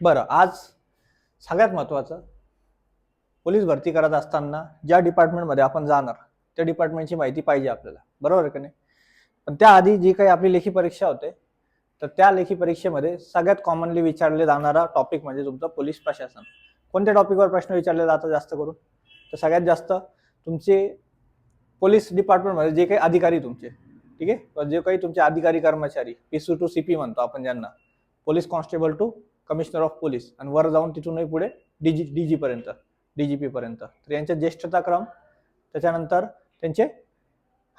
बरं, आज सगळ्यात महत्त्वाचं, पोलीस भरती करत असताना ज्या डिपार्टमेंटमध्ये आपण जाणार त्या डिपार्टमेंटची माहिती पाहिजे आपल्याला, बरोबर आहे का नाही? पण त्याआधी जी काही आपली लेखी परीक्षा होते, तर त्या लेखी परीक्षेमध्ये सगळ्यात कॉमनली विचारले जाणारा टॉपिक म्हणजे तुमचं पोलीस प्रशासन. कोणत्या टॉपिकवर प्रश्न विचारले जातात जास्त करून? तर सगळ्यात जास्त तुमचे पोलीस डिपार्टमेंटमध्ये जे काही अधिकारी तुमचे, ठीक आहे, जे काही तुमचे अधिकारी कर्मचारी, पीसी टू सीपी म्हणतो आपण ज्यांना, police constable to commissioner of police, आणि वर जाऊन तिथूनही पुढे डीजी पर्यंत, डीजीपी पर्यंत. तर यांच्या ज्येष्ठता क्रम, त्याच्यानंतर त्यांचे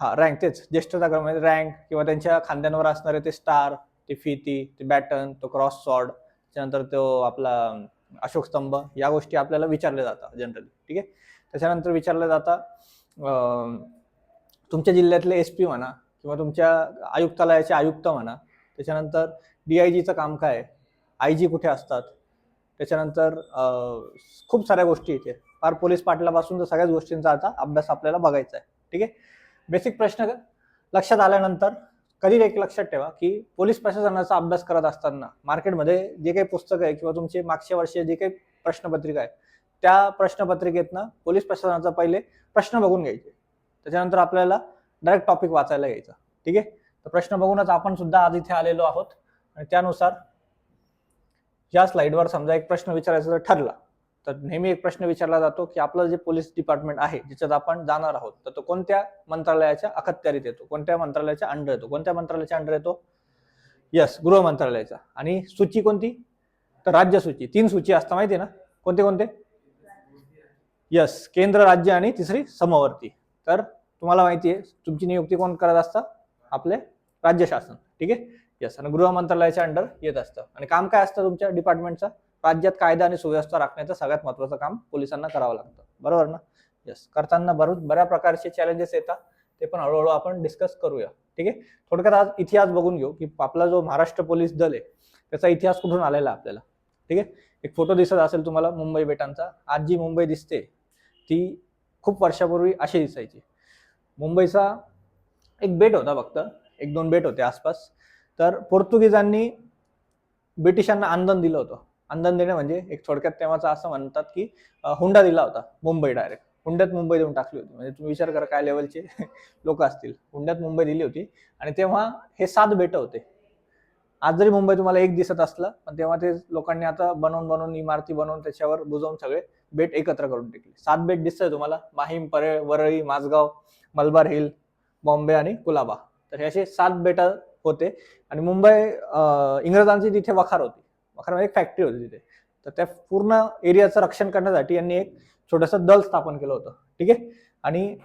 रँक, तेच ज्येष्ठता क्रम म्हणजे रँक, किंवा त्यांच्या खांद्यांवर असणारे ते स्टार, ती फिती, ते बॅटन, तो क्रॉस सॉर्ड, त्याच्यानंतर तो आपला अशोक स्तंभ, या गोष्टी आपल्याला विचारल्या जातात जनरली, ठीक आहे. त्याच्यानंतर विचारलं जातं तुमच्या जिल्ह्यातले एसपी म्हणा, किंवा तुमच्या आयुक्तालयाचे आयुक्त म्हणा, त्याच्यानंतर डीआयजीचं काम काय, आयजी कुठे असतात, त्याच्यानंतर खूप साऱ्या गोष्टी इथे, फार पोलीस पाटलापासून तर सगळ्याच गोष्टींचा आता अभ्यास आपल्याला बघायचा आहे, ठीक आहे. बेसिक प्रश्न लक्षात आल्यानंतर कधी एक लक्षात ठेवा की पोलीस प्रशासनाचा अभ्यास करत असताना मार्केटमध्ये जे काही पुस्तक आहे किंवा तुमचे मागच्या वर्षी जे काही प्रश्नपत्रिका आहे, त्या प्रश्नपत्रिकेतनं पोलीस प्रशासनाचा पहिले प्रश्न बघून घ्यायचे, त्याच्यानंतर आपल्याला डायरेक्ट टॉपिक वाचायला घ्यायचा, ठीक आहे. तर प्रश्न बघूनच आपण सुद्धा आज इथे आलेलो आहोत, आणि त्यानुसार या स्लाइडवर समजा एक प्रश्न विचारायचा जर ठरला, तर नेहमी एक प्रश्न विचारला जातो की आपलं जे पोलीस डिपार्टमेंट आहे ज्याच्यात आपण जाणार आहोत, तर तो कोणत्या मंत्रालयाच्या अखत्यारीत येतो, कोणत्या मंत्रालयाच्या अंडर येतो, कोणत्या मंत्रालयाच्या अंडर येतो? यस, गृह मंत्रालयाचा. आणि सूची कोणती? तर राज्य सूची. 3 सूची असतात माहिती ना, कोणते कोणते? यस, केंद्र, राज्य आणि तिसरी समवर्ती. तर तुम्हाला माहिती आहे तुमची नियुक्ती कोण करत असतं? आपले राज्य शासन, ठीक आहे. यस, आणि गृह मंत्रालयाच्या अंडर येत असतं. आणि काम काय असतं तुमच्या डिपार्टमेंटचं? राज्यात कायदा आणि सुव्यवस्था राखण्याचं सगळ्यात महत्त्वाचं काम पोलिसांना करावं लागतं, बरोबर ना? यस, करताना बऱ्या प्रकारचे चॅलेंजेस येतात, ते पण हळूहळू आपण डिस्कस करूया, ठीक आहे. थोडक्यात आज इतिहास बघून घेऊ की आपला जो महाराष्ट्र पोलीस दल आहे त्याचा इतिहास कुठून आलेला आपल्याला, ठीक आहे. एक फोटो दिसत असेल तुम्हाला मुंबई बेटांचा. आज जी मुंबई दिसते ती खूप वर्षापूर्वी अशी दिसायची. मुंबईचा एक बेट होता, फक्त 1-2 बेट होते आसपास. तर पोर्तुगीजांनी ब्रिटिशांना आंदण दिलं होतं. आंदण देणं म्हणजे एक थोडक्यात तेव्हाचं असं म्हणतात की हुंडा दिला होता मुंबई, डायरेक्ट हुंड्यात मुंबई देऊन टाकली होती. म्हणजे तुम्ही विचार करा काय लेवलचे लोक असतील, हुंड्यात मुंबई दिली होती. आणि तेव्हा हे 7 बेट होते. आज जरी मुंबई तुम्हाला एक दिसत असलं, पण तेव्हा ते लोकांनी आता बनवून इमारती बनवून त्याच्यावर बुजवून सगळे बेट एकत्र करून टाकले. 7 बेट दिसतंय तुम्हाला? माहीम, परेळ, वरळी, माझगाव, मलबार हिल, बॉम्बे आणि कुलाबा. तर हे असे 7 बेट होते. आणि मुंबई इंग्रजांची तिथे वखार होती. वखार म्हणजे एक फॅक्टरी होती तिथे. तर त्या पूर्ण एरियाचं रक्षण करण्यासाठी यांनी एक छोटंसं दल स्थापन केलं होतं, ठीक आहे. आणि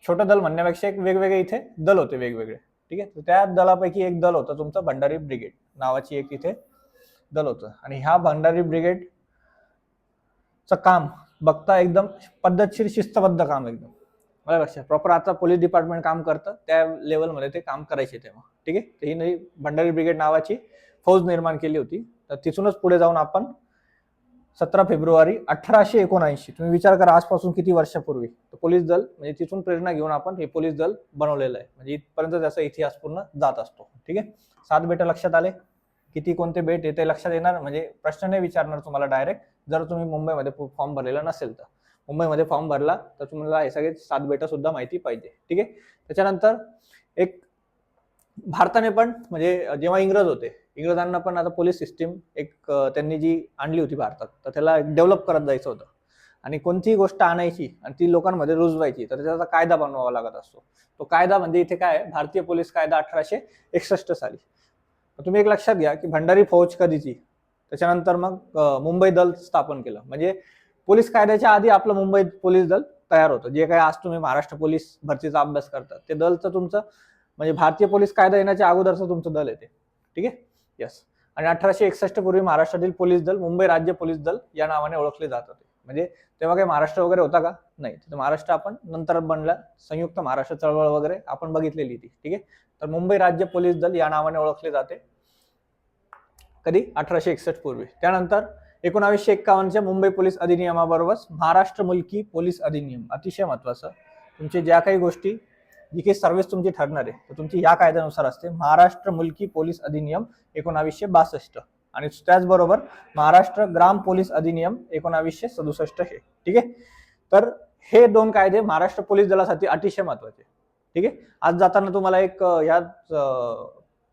छोटं दल म्हणण्यापेक्षा एक वेगवेगळे इथे दल होते वेगवेगळे, ठीक आहे. तर त्या दलापैकी एक दल होतं तुमचं भंडारी ब्रिगेड नावाची एक इथे दल होतं. आणि ह्या भंडारी ब्रिगेडचं काम बघता एकदम पद्धतशीर, शिस्तबद्ध काम, एकदम मला लक्षात प्रॉपर आता पोलीस डिपार्टमेंट काम करतं त्या लेवलमध्ये ते काम करायचे तेव्हा, ठीक आहे. तर ही भंडारी ब्रिगेड नावाची फौज निर्माण केली होती. तर तिथूनच पुढे जाऊन आपण 17 फेब्रुवारी 1879, तुम्ही विचार करा आजपासून किती वर्षापूर्वी, पोलीस दल म्हणजे तिथून प्रेरणा घेऊन आपण हे पोलीस दल बनवलेलं आहे. म्हणजे इथपर्यंत त्याचा इतिहास पूर्ण जात असतो, ठीक आहे. 7 बेट लक्षात आले? किती कोणते बेट येते लक्षात येणार, म्हणजे प्रश्न नाही विचारणार तुम्हाला डायरेक्ट, जर तुम्ही मुंबईमध्ये फॉर्म भरलेला नसेल तर. मुंबईमध्ये फॉर्म भरला तर तुम्हाला हे सगळे 7 बेट सुद्धा माहिती पाहिजे, ठीक आहे. त्याच्यानंतर एक भारताने पण म्हणजे जेव्हा इंग्रज होते, इंग्रजांना पण आता पोलीस सिस्टीम एक त्यांनी जी आणली होती भारतात, तर त्याला डेव्हलप करत जायचं होतं. आणि कोणतीही गोष्ट आणायची आणि ती लोकांमध्ये रुजवायची तर त्याचा कायदा बनवावा लागत असतो. तो कायदा म्हणजे इथे काय, भारतीय पोलीस कायदा 1861 साली. तुम्ही एक लक्षात घ्या की भंडारी फौज कधीची, त्याच्यानंतर मग मुंबई दल स्थापन केलं. म्हणजे पोलीस कायद्याच्या आधी आपलं मुंबई पोलीस दल तयार होतं. जे काही आज तुम्ही महाराष्ट्र पोलीस भरतीचा अभ्यास करता ते दलचं तुमचं म्हणजे भारतीय पोलीस कायदा येण्याच्या अगोदरचं तुमचं दल येते, ठीक आहे. यस. आणि 1861 पूर्वी महाराष्ट्रातील पोलीस दल मुंबई राज्य पोलीस दल या नावाने ओळखले जात होते. म्हणजे तेव्हा काही महाराष्ट्र वगैरे होता का? नाही. तर महाराष्ट्र आपण नंतर बनला, संयुक्त महाराष्ट्र चळवळ वगैरे आपण बघितलेली ती, ठीक आहे. तर मुंबई राज्य पोलीस दल या नावाने ओळखले जाते. कधी? 1861 पूर्वी. त्यानंतर 1951च्या मुंबई पोलीस अधिनियमाबरोबर महाराष्ट्र मुलकी पोलीस अधिनियम, अतिशय महत्वाचं. तुमचे ज्या काही गोष्टी, जी काही सर्व्हिस तुमची ठरणार आहे तर तुमची या कायद्यानुसार असते. महाराष्ट्र मुलकी पोलीस अधिनियम 1962, आणि त्याचबरोबर महाराष्ट्र ग्राम पोलीस अधिनियम 1967 हे. ठीक आहे, तर हे 2 कायदे महाराष्ट्र पोलीस दलासाठी अतिशय महत्वाचे. ठीक आहे, आज जाताना तुम्हाला एक यात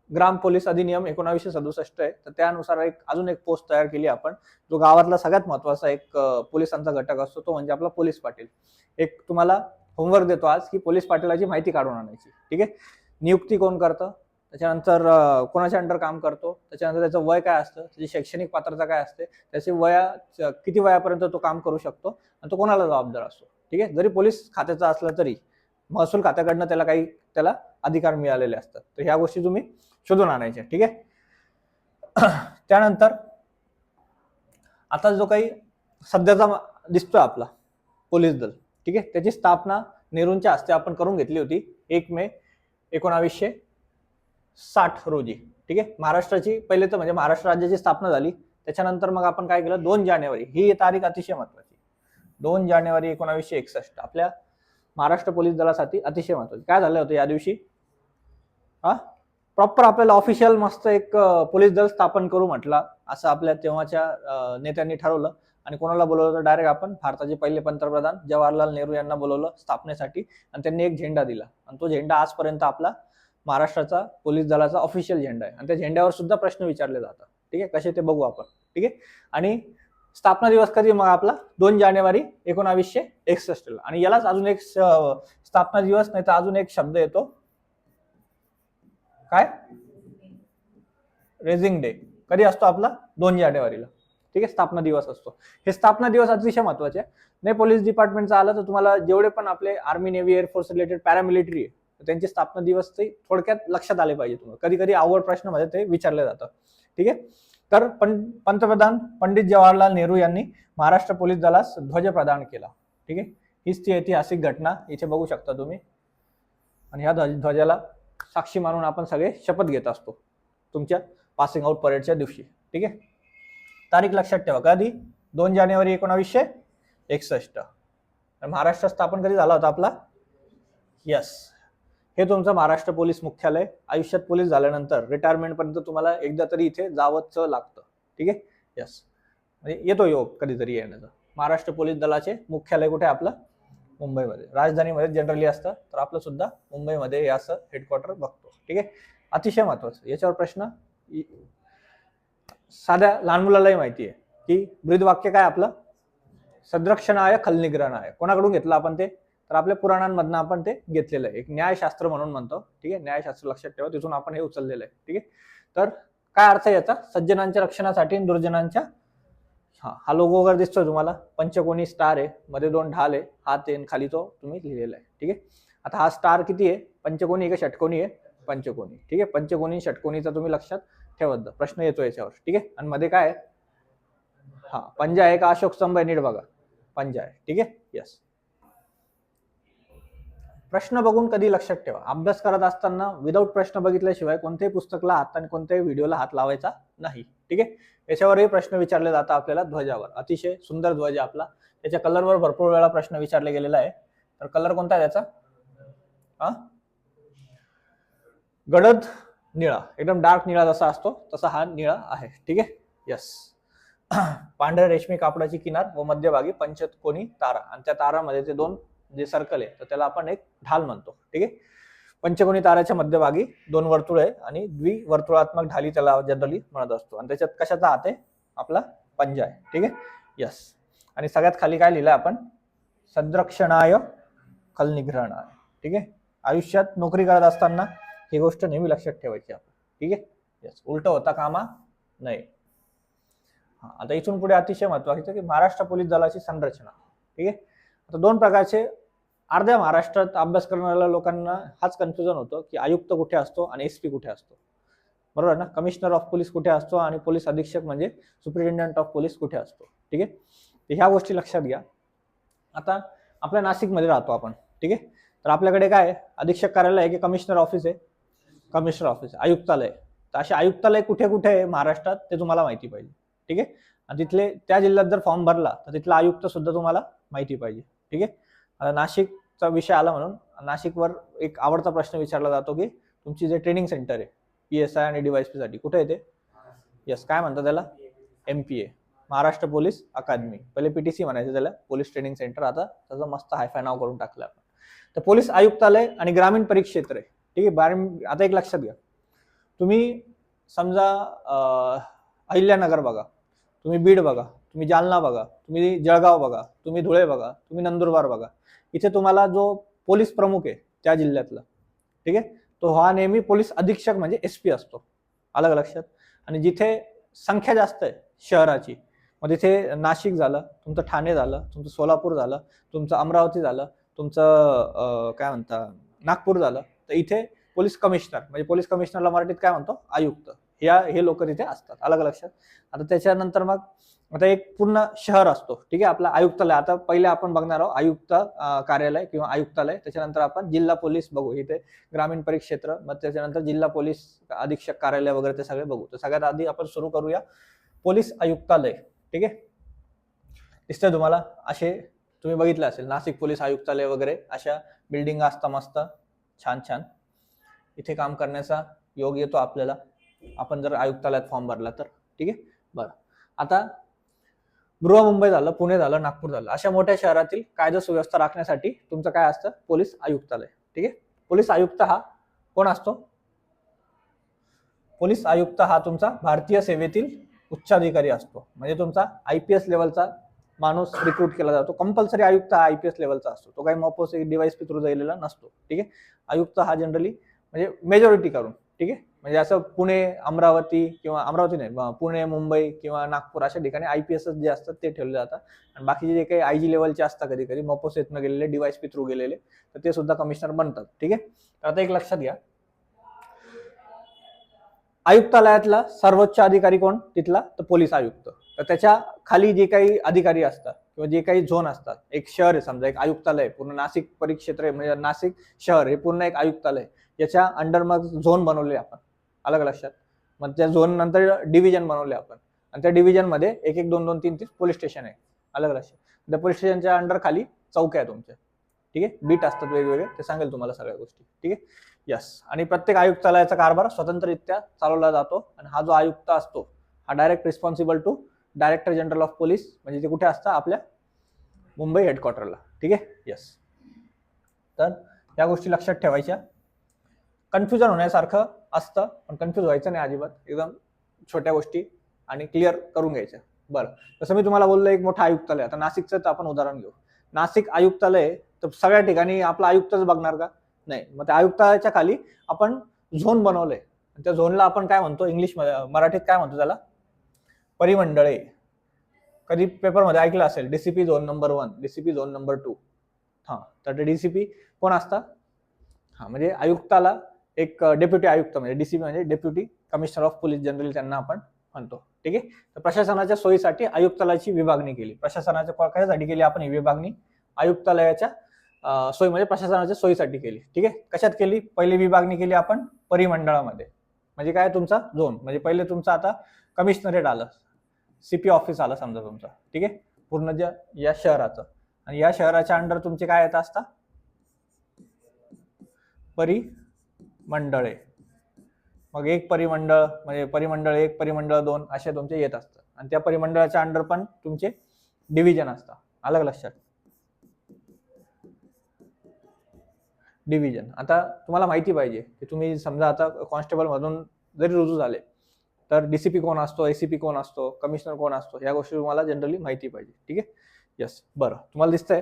ग्राम पोलीस अधिनियम 1967 आहे, तर त्यानुसार अजून एक पोस्ट तयार केली आपण, जो गावातला सगळ्यात महत्वाचा एक पोलिसांचा घटक असतो, तो म्हणजे आपला पोलीस पाटील. एक तुम्हाला होमवर्क देतो आज की पोलीस पाटीलाची माहिती काढून आणायची. ठीक आहे, नियुक्ती कोण करतं, त्याच्यानंतर कोणाच्या अंडर काम करतो, त्याच्यानंतर त्याचं वय काय असतं, त्याची शैक्षणिक पात्रता काय असते, त्याची किती वयापर्यंत तो काम करू शकतो आणि तो कोणाला जबाबदार असतो. ठीक आहे, जरी पोलीस खात्याचा असला तरी महसूल खात्याकडनं त्याला अधिकार मिळालेले असतात. तर ह्या गोष्टी तुम्ही शोधून आणायच्या. ठीक आहे, त्यानंतर आता जो काही सध्याचा दिसतोय आपला पोलीस दल, ठीक आहे, त्याची स्थापना नेहरूंच्या हस्ते आपण करून घेतली होती 1 मे 1960 रोजी. ठीक आहे, महाराष्ट्राची पहिले तर म्हणजे महाराष्ट्र राज्याची स्थापना झाली. त्याच्यानंतर मग आपण काय केलं, 2 जानेवारी ही तारीख अतिशय महत्वाची. 2 जानेवारी 1961 आपल्या महाराष्ट्र पोलीस दलासाठी अतिशय महत्वाची. काय झालं होतं या दिवशी, प्रॉपर आपल्याला ऑफिशियल मस्त एक पोलीस दल स्थापन करू म्हटलं, असं आपल्या तेव्हाच्या नेत्यांनी ठरवलं. आणि कोणाला बोलवलं तर डायरेक्ट आपण भारताचे पहिले पंतप्रधान जवाहरलाल नेहरू यांना बोलवलं स्थापनेसाठी, आणि त्यांनी एक झेंडा दिला, आणि तो झेंडा आजपर्यंत आपला महाराष्ट्राचा पोलीस दलाचा ऑफिशियल झेंडा आहे. आणि त्या झेंड्यावर सुद्धा प्रश्न विचारले जातात. ठीक आहे, कसे ते बघू आपण. ठीक आहे, आणि स्थापना दिवस कधी मग आपला 2 जानेवारी 1961. आणि यालाच अजून एक स्थापना दिवस नाही तर अजून एक शब्द येतो, काय, रेझिंग डे. कधी असतो आपला 2 जानेवारीला. ठीक आहे, स्थापना दिवस असतो. हे स्थापना दिवस अतिशय महत्वाचे आहे. नाही पोलीस डिपार्टमेंटचं आलं तर तुम्हाला जेवढे पण आपले army, navy, air force related paramilitary आहे, त्यांची स्थापना दिवस ते थोडक्यात लक्षात आले पाहिजे तुम्हाला. कधी कधी आवड प्रश्नामध्ये ते विचारले जातं. ठीक आहे, तर पंतप्रधान पंडित जवाहरलाल नेहरू यांनी महाराष्ट्र पोलीस दलास ध्वज प्रदान केला. ठीक आहे, हीच ती ऐतिहासिक घटना इथे बघू शकता तुम्ही. आणि ह्या ध्वजाला साक्षी मानून आपण सगळे शपथ घेत असतो तुमच्या पासिंग आउट परेडच्या दिवशी. ठीक आहे, तारीख लक्षात ठेवा, कधी, 2 जानेवारी 1961. महाराष्ट्र स्थापन कधी झाला होता आपला, यस, हे तुमचं महाराष्ट्र पोलीस मुख्यालय. आयुष्यात पोलीस झाल्यानंतर रिटायरमेंट पर्यंत तुम्हाला एकदा तरी इथे जावंच लागतं. ठीक आहे, यस, म्हणजे येतो योग कधीतरी येण्याचा. महाराष्ट्र पोलीस दलाचे मुख्यालय कुठे आपलं, मुंबईमध्ये. राजधानीमध्ये जनरली असतं, तर आपलं सुद्धा मुंबईमध्ये हे असं हेडक्वार्टर बघतो. ठीक आहे, अतिशय महत्वाचं. याच्यावर प्रश्न साध्या लहान मुलालाही माहिती आहे की ब्रीदवाक्य काय आपलं, सद्रक्षणाय खलनिग्रहणाय. कोणाकडून घेतलं आपण ते, तर आपल्या पुराणांमधनं आपण ते घेतलेलं आहे. एक न्यायशास्त्र म्हणून म्हणतो. ठीक आहे, न्यायशास्त्र लक्षात ठेवा, तिथून आपण हे उचललेलं आहे. ठीक आहे, तर काय अर्थ आहे याचा, सज्जनांच्या रक्षणासाठी आणि दुर्जनांच्या. हा लोगो वगैरे दिसतोय तुम्हाला, पंचकोनी स्टार आहे, मध्ये 2 ढाल आहे, हात आहे, खाली तो तुम्ही लिहिलेला आहे. ठीक आहे, आता हा स्टार किती आहे, पंचकोनी आहे का षटकोनी आहे, पंचकोनी. ठीक आहे, पंचकोनी षटकोनीचा तुम्ही लक्षात ठेवत जा, प्रश्न येतो याच्यावर. ठीक आहे, आणि मध्ये काय आहे, हा पंजा आहे का अशोक स्तंभ आहे, नीट बघा, पंजा आहे. ठीक आहे, यस. प्रश्न बघून कधी लक्षात ठेवा, अभ्यास करत असताना विदाऊट प्रश्न बघितल्याशिवाय कोणत्याही पुस्तकाला हात आणि कोणत्याही व्हिडिओला हात लावायचा नाही. ठीक आहे, याच्यावरही प्रश्न विचारले जातात आपल्याला. ध्वजावर अतिशय सुंदर ध्वज आपला, त्याच्या कलरवर भरपूर वेळा प्रश्न विचारले गेलेला आहे. तर कलर कोणता आहे त्याचा, गडद निळा, एकदम डार्क निळा जसा असतो तसा हा निळा आहे. ठीक आहे, यस. पांढऱ्या रेशमी कापडाची किनार व मध्यभागी पंचकोनी तारा, आणि त्या तारामध्ये ते 2 जे सर्कल आहे तर त्याला आपण एक ढाल म्हणतो. ठीक आहे, पंचकोनी ताराच्या मध्यभागी 2 वर्तुळ आहे आणि द्विवर्तुळात्मक ढाली त्याला जनरली म्हणत असतो. आणि त्याच्यात कशाचा हात आहे, आपला पंजा आहे. ठीक आहे, यस. आणि सगळ्यात खाली काय लिहिलं आपण, सद्रक्षणाय खलनिग्रहणाय. ठीक आहे, आयुष्यात नोकरी करत असताना ही गोष्ट नेहमी लक्षात ठेवायची आपण. ठीक आहे, यस, उलट होता कामा नाही. आता इथून पुढे अतिशय महत्वाचं की महाराष्ट्र पोलीस दलाची संरचना. ठीक आहे, आता 2 प्रकारचे, अर्ध्या महाराष्ट्रात अभ्यास करणाऱ्या लोकांना हाच कन्फ्युजन होतो की आयुक्त कुठे असतो आणि एसपी कुठे असतो. बरोबर ना, कमिशनर ऑफ पोलीस कुठे असतो आणि पोलीस अधीक्षक म्हणजे सुप्रिटेंडंट ऑफ पोलीस कुठे असतो. ठीक आहे, तर ह्या गोष्टी लक्षात घ्या. आता आपल्या नाशिकमध्ये राहतो आपण. ठीक आहे, तर आपल्याकडे काय आहे, अधीक्षक कार्यालय आहे की कमिशनर ऑफिस आहे, कमिशनर ऑफिस, आयुक्तालय. तर असे आयुक्तालय कुठे कुठे आहे महाराष्ट्रात ते तुम्हाला माहिती पाहिजे. ठीक आहे, आणि तिथले त्या जिल्ह्यात जर फॉर्म भरला तर तिथला आयुक्त सुद्धा तुम्हाला माहिती पाहिजे. ठीक आहे, आता नाशिकचा विषय आला म्हणून नाशिकवर एक आवडता प्रश्न विचारला जातो की तुमची जे ट्रेनिंग सेंटर आहे PSI आणि DYSP साठी कुठे आहे ते, यस, काय म्हणतात त्याला, MPA, महाराष्ट्र पोलीस अकादमी. पहिले PTC म्हणायचं त्याला, पोलीस ट्रेनिंग सेंटर. आता त्याचं मस्त हायफाय नाव करून टाकलं आपण. तर पोलीस आयुक्तालय आणि ग्रामीण परिक्षेत्र आहे, ठीक आहे. आता एक लक्षात घ्या, तुम्ही समजा अहिल्यानगर बघा, तुम्ही बीड बघा, तुम्ही जालना बघा, तुम्ही जळगाव बघा, तुम्ही धुळे बघा, तुम्ही नंदुरबार बघा, इथे तुम्हाला जो पोलीस प्रमुख आहे त्या जिल्ह्यातला, ठीक आहे, तो हा नेहमी पोलीस अधीक्षक म्हणजे SP असतो. अलग लक्षात. आणि जिथे संख्या जास्त आहे शहराची, मग तिथे नाशिक झालं, तुमचं ठाणे झालं, तुमचं सोलापूर झालं, तुमचं अमरावती झालं, तुमचं काय म्हणता नागपूर झालं, तर इथे पोलीस कमिशनर म्हणजे पोलीस कमिशनरला मराठीत काय म्हणतो, आयुक्त, हे लोक तिथे असतात. अलग लक्षात. आता त्याच्यानंतर मग आता एक पूर्ण शहर असतो, ठीक आहे, आपला आयुक्तालय. आता पहिले आपण बघणार आहोत आयुक्त कार्यालय किंवा आयुक्तालय, त्याच्यानंतर आपण जिल्हा पोलीस बघू, इथे ग्रामीण परिक्षेत्र, मग त्याच्यानंतर जिल्हा पोलीस अधीक्षक कार्यालय वगैरे ते सगळे बघू. तर सगळ्यात आधी आपण सुरू करूया पोलीस आयुक्तालय, ठीक आहे. दिसतंय तुम्हाला, असे तुम्ही बघितलं असेल नाशिक पोलीस आयुक्तालय वगैरे, अशा बिल्डिंग असतात मस्त छान छान. इथे काम करण्याचा योग येतो आपल्याला, आपण जर आयुक्तालयात फॉर्म भरला तर, ठीक आहे. बरं, आता बृहमुंबई झालं, पुणे झालं, नागपूर झालं, अशा मोठ्या शहरातील कायदा सुव्यवस्था राखण्यासाठी तुमचं काय असतं, पोलीस आयुक्तालय, ठीक आहे. पोलीस आयुक्त हा कोण असतो, पोलीस आयुक्त हा तुमचा भारतीय सेवेतील उच्चाधिकारी असतो. म्हणजे तुमचा IPS लेवलचा माणूस रिक्रूट केला जातो. कंपल्सरी आयुक्त हा IPS लेवलचा असतो, तो काही मपोस DYSP थ्रू गेलेला नसतो, ठीक आहे. आयुक्त हा जनरली म्हणजे मेजॉरिटी करून, ठीक आहे, म्हणजे असं पुणे, अमरावती किंवा अमरावती नाही, पुणे, मुंबई किंवा नागपूर अशा ठिकाणी IPS जे असतात ते ठेवले जातात. आणि बाकीचे जे काही IG लेवलचे असतात, कधी कधी मपोस येतनं गेलेले, DYSP थ्रू गेलेले, तर ते सुद्धा कमिशनर बनतात, ठीक आहे. तर आता एक लक्षात घ्या, आयुक्तालयातला सर्वोच्च अधिकारी कोण तिथला, तर पोलीस आयुक्त. तर त्याच्या खाली जे काही अधिकारी असतात किंवा जे काही झोन असतात, एक शहर आहे समजा, एक आयुक्तालय पूर्ण नाशिक परिक्षेत्र आहे, म्हणजे नाशिक शहर हे पूर्ण एक आयुक्तालय, याच्या अंडर मग झोन बनवले आपण. अलग लक्षात. मग त्या झोन नंतर डिव्हिजन बनवले आपण, आणि त्या डिव्हिजन मध्ये 1 1 2 2 3 3 पोलीस स्टेशन आहे. अलग लक्षात. त्या पोलीस स्टेशनच्या अंडर खाली चौक्या आहे तुमच्या, ठीक आहे, बीट असतात वेगवेगळे, ते सांगेल तुम्हाला सगळ्या गोष्टी, ठीक आहे. यस. आणि प्रत्येक आयुक्तालयाचा कारभार स्वतंत्ररित्या चालवला जातो. आणि हा जो आयुक्त असतो हा direct responsible to director general of police, म्हणजे ते कुठे असतं, आपल्या मुंबई हेडक्वार्टरला, ठीक आहे. यस. तर या गोष्टी लक्षात ठेवायच्या. कन्फ्युजन होण्यासारखं असतं, पण कन्फ्युज व्हायचं नाही अजिबात, एकदम छोट्या गोष्टी आणि क्लिअर करून घ्यायच्या. बरं, जसं मी तुम्हाला बोललो एक मोठं आयुक्तालय, आता नाशिकचं तर आपण उदाहरण घेऊ. नाशिक आयुक्तालय, तर सगळ्या ठिकाणी आपला आयुक्तच बघणार का, नाही. मग त्या आयुक्तालयाच्या खाली आपण झोन बनवलंय, त्या झोनला आपण काय म्हणतो, इंग्लिश मराठीत काय म्हणतो त्याला, परिमंडळे. कधी पेपरमध्ये ऐकलं असेल, DCP zone number 1, DCP zone number 2. हा, तर ते DCP कोण असतात, हा म्हणजे आयुक्ताला एक डेप्युटी आयुक्त, म्हणजे DCP म्हणजे deputy commissioner of police general त्यांना आपण म्हणतो, ठीक आहे. तर प्रशासनाच्या सोयीसाठी आयुक्तालयाची विभागणी केली. प्रशासनाच्या कशासाठी केली आपण ही विभागणी, आयुक्तालयाच्या सोयी म्हणजे प्रशासनाच्या सोयीसाठी केली, ठीक आहे. कशात केली, पहिली विभागणी केली आपण परिमंडळामध्ये. म्हणजे काय, तुमचा झोन, म्हणजे पहिले तुमचं आता कमिशनरेट आलं, CP ऑफिस आलं समजा तुमचं, ठीक आहे, पूर्ण या शहराचं. आणि या शहराच्या अंडर तुमचे काय येत असतात, परिमंडळे. मग एक परिमंडळ म्हणजे परिमंडळ 1, परिमंडळ 2 असे तुमचे येत असतात. आणि त्या परिमंडळाच्या अंडर पण तुमचे डिव्हिजन असतात. अलग लक्षात. डिव्हिजन. आता तुम्हाला माहिती पाहिजे की तुम्ही समजा आता कॉन्स्टेबल मधून जरी रुजू झाले, तर DCP कोण असतो, ACP कोण असतो, कमिशनर कोण असतो, या गोष्टी तुम्हाला जनरली माहिती पाहिजे, ठीक आहे. यस. बरं, तुम्हाला दिसतंय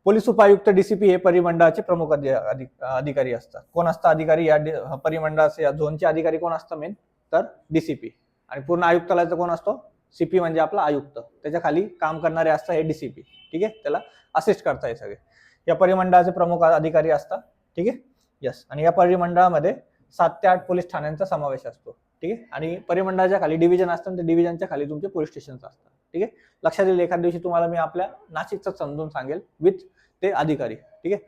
पोलीस उपायुक्त DCP हे परिमंडळाचे प्रमुख अधिकारी असतात. कोण असतात अधिकारी या परिमंडळाचे, या झोनचे अधिकारी कोण असतं मेन, तर DCP. आणि पूर्ण आयुक्तालयाचा कोण असतो, CP म्हणजे आपला आयुक्त. त्याच्या खाली काम करणारे असतात हे DCP, ठीक आहे, त्याला असिस्ट करता हे सगळे. या परिमंडळाचे प्रमुख अधिकारी असतात, ठीक आहे. यस. आणि या परिमंडळामध्ये 7 ते 8 पोलीस ठाण्यांचा समावेश असतो, ठीक आहे. आणि परिमंडळाच्या खाली डिव्हिजन असतात, त्या डिव्हिजनच्या खाली तुमचे पोलीस स्टेशन असतात, ठीक आहे. लक्षात येईल, एखाद्या दिवशी तुम्हाला मी आपल्या नाशिकचं समजून सांगेल विथ ते अधिकारी, ठीक आहे.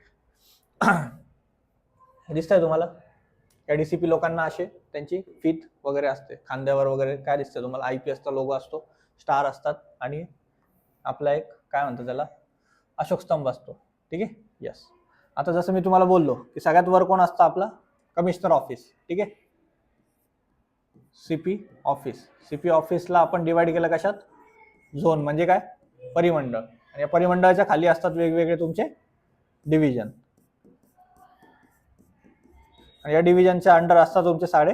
दिसतंय तुम्हाला, या DCP लोकांना असे त्यांची फीत वगैरे असते खांद्यावर वगैरे, काय दिसतंय तुम्हाला, IPSचा लोगो असतो, स्टार असतात, आणि आपला एक काय म्हणतात त्याला, अशोक स्तंभ असतो, ठीक आहे. यस. आता जसं मी तुम्हाला बोललो की सगळ्यात वर कोण असतं, आपला कमिशनर ऑफिस, ठीक आहे. CP office. सीपी ऑफिसला आपण डिवाइड केलं कशात? झोन म्हणजे काय? परिमंडळ. आणि या परिमंडळाच्या खाली असतात वेगवेगळे तुमचे डिव्हिजन, आणि या डिव्हिजनच्या अंडर असतात तुमचे साडे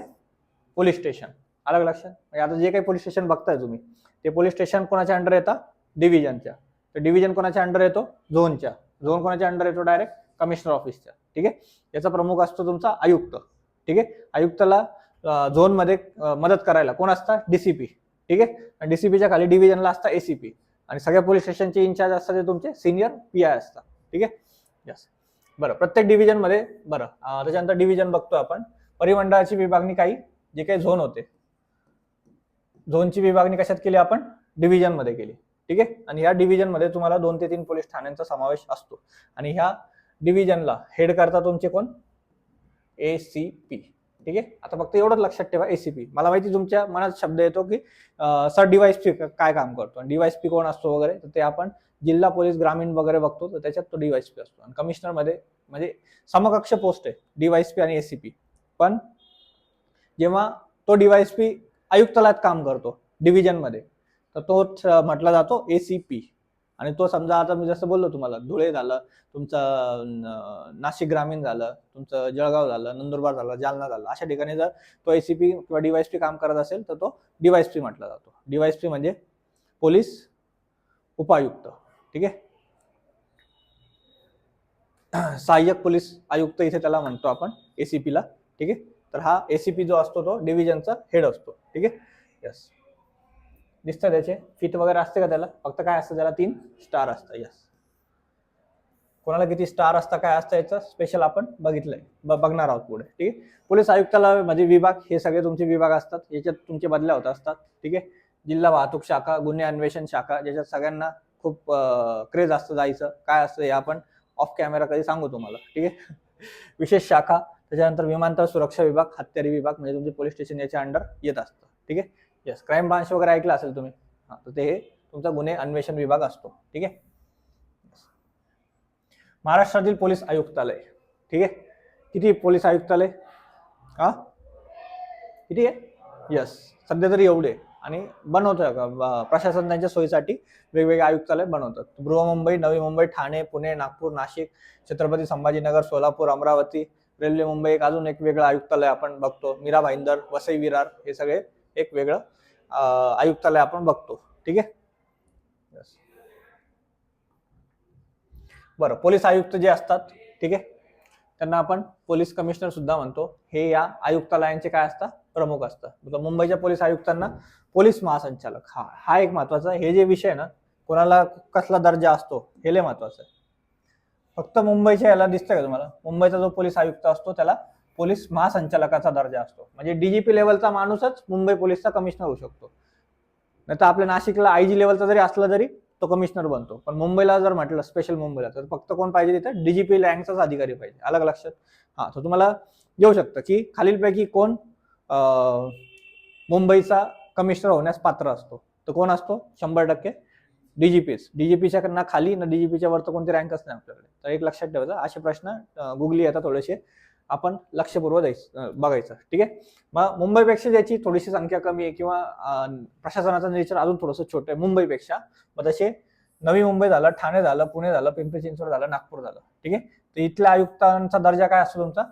पोलीस स्टेशन. अलग लक्षात? म्हणजे आता जे काही पोलीस स्टेशन बघताय तुम्ही, ते पोलीस स्टेशन कोणाच्या अंडर येतात? डिव्हिजनच्या. तर डिव्हिजन कोणाच्या अंडर येतो? झोनच्या. झोन कोणाच्या अंडर येतो? डायरेक्ट कमिशनर ऑफिसच्या. ठीक आहे. याचा प्रमुख असतो तुमचा आयुक्त. ठीक आहे. आयुक्ताला झोन मध्ये मदत करायला कोण असतात? डीसीपी. ठीक आहे. आणि डीसीपीच्या खाली डिव्हिजनला असतात एसीपी, आणि सगळ्या पोलीस स्टेशनचे इन्चार्ज असतात ते तुमचे सिनियर पीआय असतात. ठीक आहे. यस. बरं, प्रत्येक डिव्हिजन मध्ये बरं त्याच्यानंतर डिव्हिजन बघतो आपण. परिमंडळाची विभागणी काही जे काही झोन होते, झोनची विभागणी कशात केली आपण? डिव्हिजन मध्ये केली. ठीक आहे. आणि ह्या डिव्हिजन मध्ये तुम्हाला 2 ते 3 पोलीस ठाण्यांचा समावेश असतो, आणि ह्या डिव्हिजनला हेड करता तुमचे कोण? एसीपी. ठीक आहे. आता फक्त एवढंच लक्षात ठेवा, एसीपी. मला माहिती तुमच्या मनात शब्द येतो की सर डीवायएसपी काय काम करतो, आणि डीवायएसपी कोण असतो वगैरे, तर ते आपण जिल्हा पोलीस ग्रामीण वगैरे बघतो, तर त्याच्यात तो डीवायएसपी असतो. आणि कमिशनर मध्ये म्हणजे समकक्ष पोस्ट आहे डीवायएसपी आणि एसीपी. पण जेव्हा तो डीवायएसपी आयुक्तालयात काम करतो डिव्हिजन मध्ये, तर तो म्हटला जातो एसीपी. आणि तो समजा आता मी जसं बोललो तुम्हाला, धुळे झालं तुमचं, नाशिक ग्रामीण झालं तुमचं, जळगाव झालं, नंदुरबार झालं, जालना झालं, अशा ठिकाणी जर तो एसीपी किंवा डीवायएसपी काम करत असेल तर तो डीवायएसपी म्हटला जातो. डीवायएसपी म्हणजे पोलीस उपायुक्त. ठीक आहे. सहाय्यक पोलीस आयुक्त इथे त्याला म्हणतो आपण, एसीपीला. ठीक आहे. तर हा एसीपी जो असतो तो डिव्हिजनचा हेड असतो. ठीक आहे. यस. दिसतं त्याचे फीट वगैरे असते का त्याला? फक्त काय असतं त्याला? 3 स्टार असतं. यस. कोणाला किती स्टार असतं काय असतं याचं स्पेशल आपण बघितलंय, बघणार आहोत पुढे. ठीक आहे. पोलीस आयुक्तालय म्हणजे विभाग, हे सगळे तुमचे विभाग असतात, याच्यात तुमचे बदल्या होत असतात. ठीक आहे. जिल्हा वाहतूक शाखा, गुन्हे अन्वेषण शाखा, ज्याच्यात सगळ्यांना खूप क्रेज असतं जायचं. काय असतं हे आपण ऑफ कॅमेरा कधी सांगू तुम्हाला. ठीक आहे. विशेष शाखा, त्याच्यानंतर विमानतळ सुरक्षा विभाग, हत्यारी विभाग, म्हणजे तुमचे पोलीस स्टेशन याच्या अंडर येत असतं. ठीक आहे. यस. क्राईम ब्रांच वगैरे ऐकलं असेल तुम्ही, तर ते हे तुमचा गुन्हे अन्वेषण विभाग असतो. ठीक आहे. महाराष्ट्रातील पोलीस आयुक्तालय. ठीक आहे. किती पोलीस आयुक्तालय? किती आहे? यस. सध्या तरी एवढे. आणि बनवतोय का प्रशासन त्यांच्या सोयीसाठी वेगवेगळे आयुक्तालय बनवतात. बृहन्मुंबई, नवी मुंबई, ठाणे, पुणे, नागपूर, नाशिक, छत्रपती संभाजीनगर, सोलापूर, अमरावती, रेल्वे मुंबई, एक अजून एक वेगळं आयुक्तालय आपण बघतो. मीरा भाईंदर, वसई विरार, हे सगळे एक वेगळं आयुक्तालय आपण बघतो. ठीक आहे. यस. बरं, पोलीस आयुक्त जे असतात, ठीक आहे, त्यांना आपण पोलीस कमिशनर सुद्धा म्हणतो. हे या आयुक्तालयांचे काय असतात? प्रमुख असतात. मुंबईच्या पोलीस आयुक्तांना पोलीस महासंचालक, हा एक महत्वाचा. हे जे विषय आहे ना, कोणाला कसला दर्जा असतो हे लय महत्वाचं आहे. फक्त मुंबईच्या याला दिसतंय का तुम्हाला? मुंबईचा जो पोलीस आयुक्त असतो त्याला पोलीस महासंचालकाचा दर्जा असतो. म्हणजे डीजीपी लेवलचा माणूसच मुंबई पोलीसचा कमिशनर होऊ शकतो. नाही तर आपल्या नाशिकला आयजी लेवलचा जरी असला तरी तो कमिशनर बनतो. पण मुंबईला जर म्हटलं स्पेशल मुंबईला, तर फक्त कोण पाहिजे तिथे? डीजीपी रँकचाच अधिकारी पाहिजे. अलग लक्षात? तर तुम्हाला येऊ शकतं की खालीलपैकी कोण मुंबईचा कमिशनर होण्यास पात्र असतो? तर कोण असतो? 100% डीजीपीच. डीजीपीच्या ना खाली ना डीजीपीच्या वर तर कोणती रँकच नाही आपल्याकडे. तर एक लक्षात ठेवायचं, असे प्रश्न गुगली येतात थोडेसे, आपण लक्षपूर्वक बघायचं. ठीक आहे. मग मुंबईपेक्षा ज्याची थोडीशी संख्या कमी आहे किंवा प्रशासनाचं नेचर अजून थोडंसं छोटं आहे मुंबईपेक्षा, मग तसे नवी मुंबई झालं, ठाणे झालं, पुणे झालं, पिंपरी चिंचवड झालं, नागपूर झालं. ठीक आहे. तर इथल्या आयुक्तांचा दर्जा काय असतो तुमचा?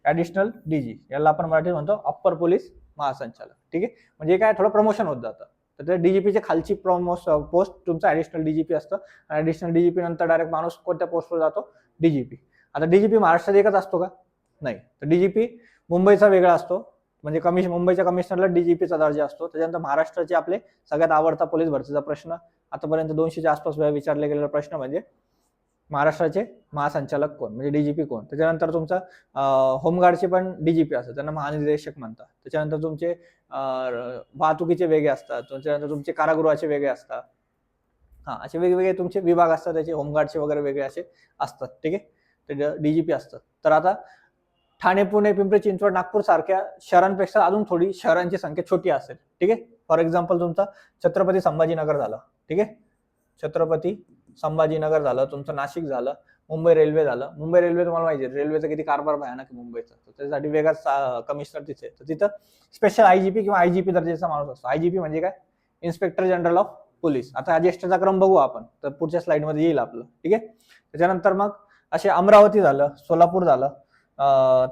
ऍडिशनल डीजी. याला आपण मराठीत म्हणतो अप्पर पोलीस महासंचालक. ठीक आहे. म्हणजे काय थोडं प्रमोशन होत जातं. तर ते डीजीपीच्या खालची पोस्ट तुमचा ऍडिशनल डीजीपी असतं. आणि ऍडिशनल डीजीपी नंतर डायरेक्ट माणूस कोणत्या पोस्टवर जातो? डीजीपी. आता डीजीपी महाराष्ट्रात एकच असतो का? नाही. तर डीजीपी मुंबईचा वेगळा असतो. म्हणजे मुंबईच्या कमिशनरला डीजीपीचा दर्जा असतो. त्याच्यानंतर महाराष्ट्राचे आपले सगळ्यात आवडता पोलीस भरतीचा प्रश्न, आतापर्यंत 200च्या आसपास वेळा विचारले गेलेला प्रश्न म्हणजे महाराष्ट्राचे महासंचालक कोण, म्हणजे डीजीपी कोण. त्याच्यानंतर तुमचा होमगार्डचे पण डीजीपी असतात, त्यांना महानिर्देशक म्हणतात. त्याच्यानंतर तुमचे वाहतुकीचे वेगळे असतात. त्याच्यानंतर तुमचे कारागृहाचे वेगळे असतात. असे वेगवेगळे तुमचे विभाग असतात, त्याचे होमगार्डचे वगैरे वेगळे असे असतात. ठीक आहे. ते डीजीपी असतात. तर आता ठाणे, पुणे, पिंपरी चिंचवड, नागपूर सारख्या शहरांपेक्षा अजून थोडी शहरांची संख्या छोटी असेल. ठीक आहे. फॉर एक्झाम्पल तुमचा छत्रपती संभाजीनगर झालं. ठीक आहे. छत्रपती संभाजीनगर झालं, तुमचं नाशिक झालं, मुंबई रेल्वे झालं. मुंबई रेल्वे तुम्हाला माहिती आहे रेल्वेचा किती कारभार भयानक आहे मुंबईचा, तर त्यासाठी वेगळाच कमिशनर तिथे, तर तिथं स्पेशल आयजीपी किंवा आयजीपी दर्जाचा माणूस असतो. आयजीपी म्हणजे काय, इन्स्पेक्टर जनरल ऑफ पोलीस. आता ज्येष्ठचा क्रम बघू आपण, तर पुढच्या स्लाइडमध्ये येईल आपलं. ठीक आहे. त्याच्यानंतर मग असे अमरावती झालं, सोलापूर झालं,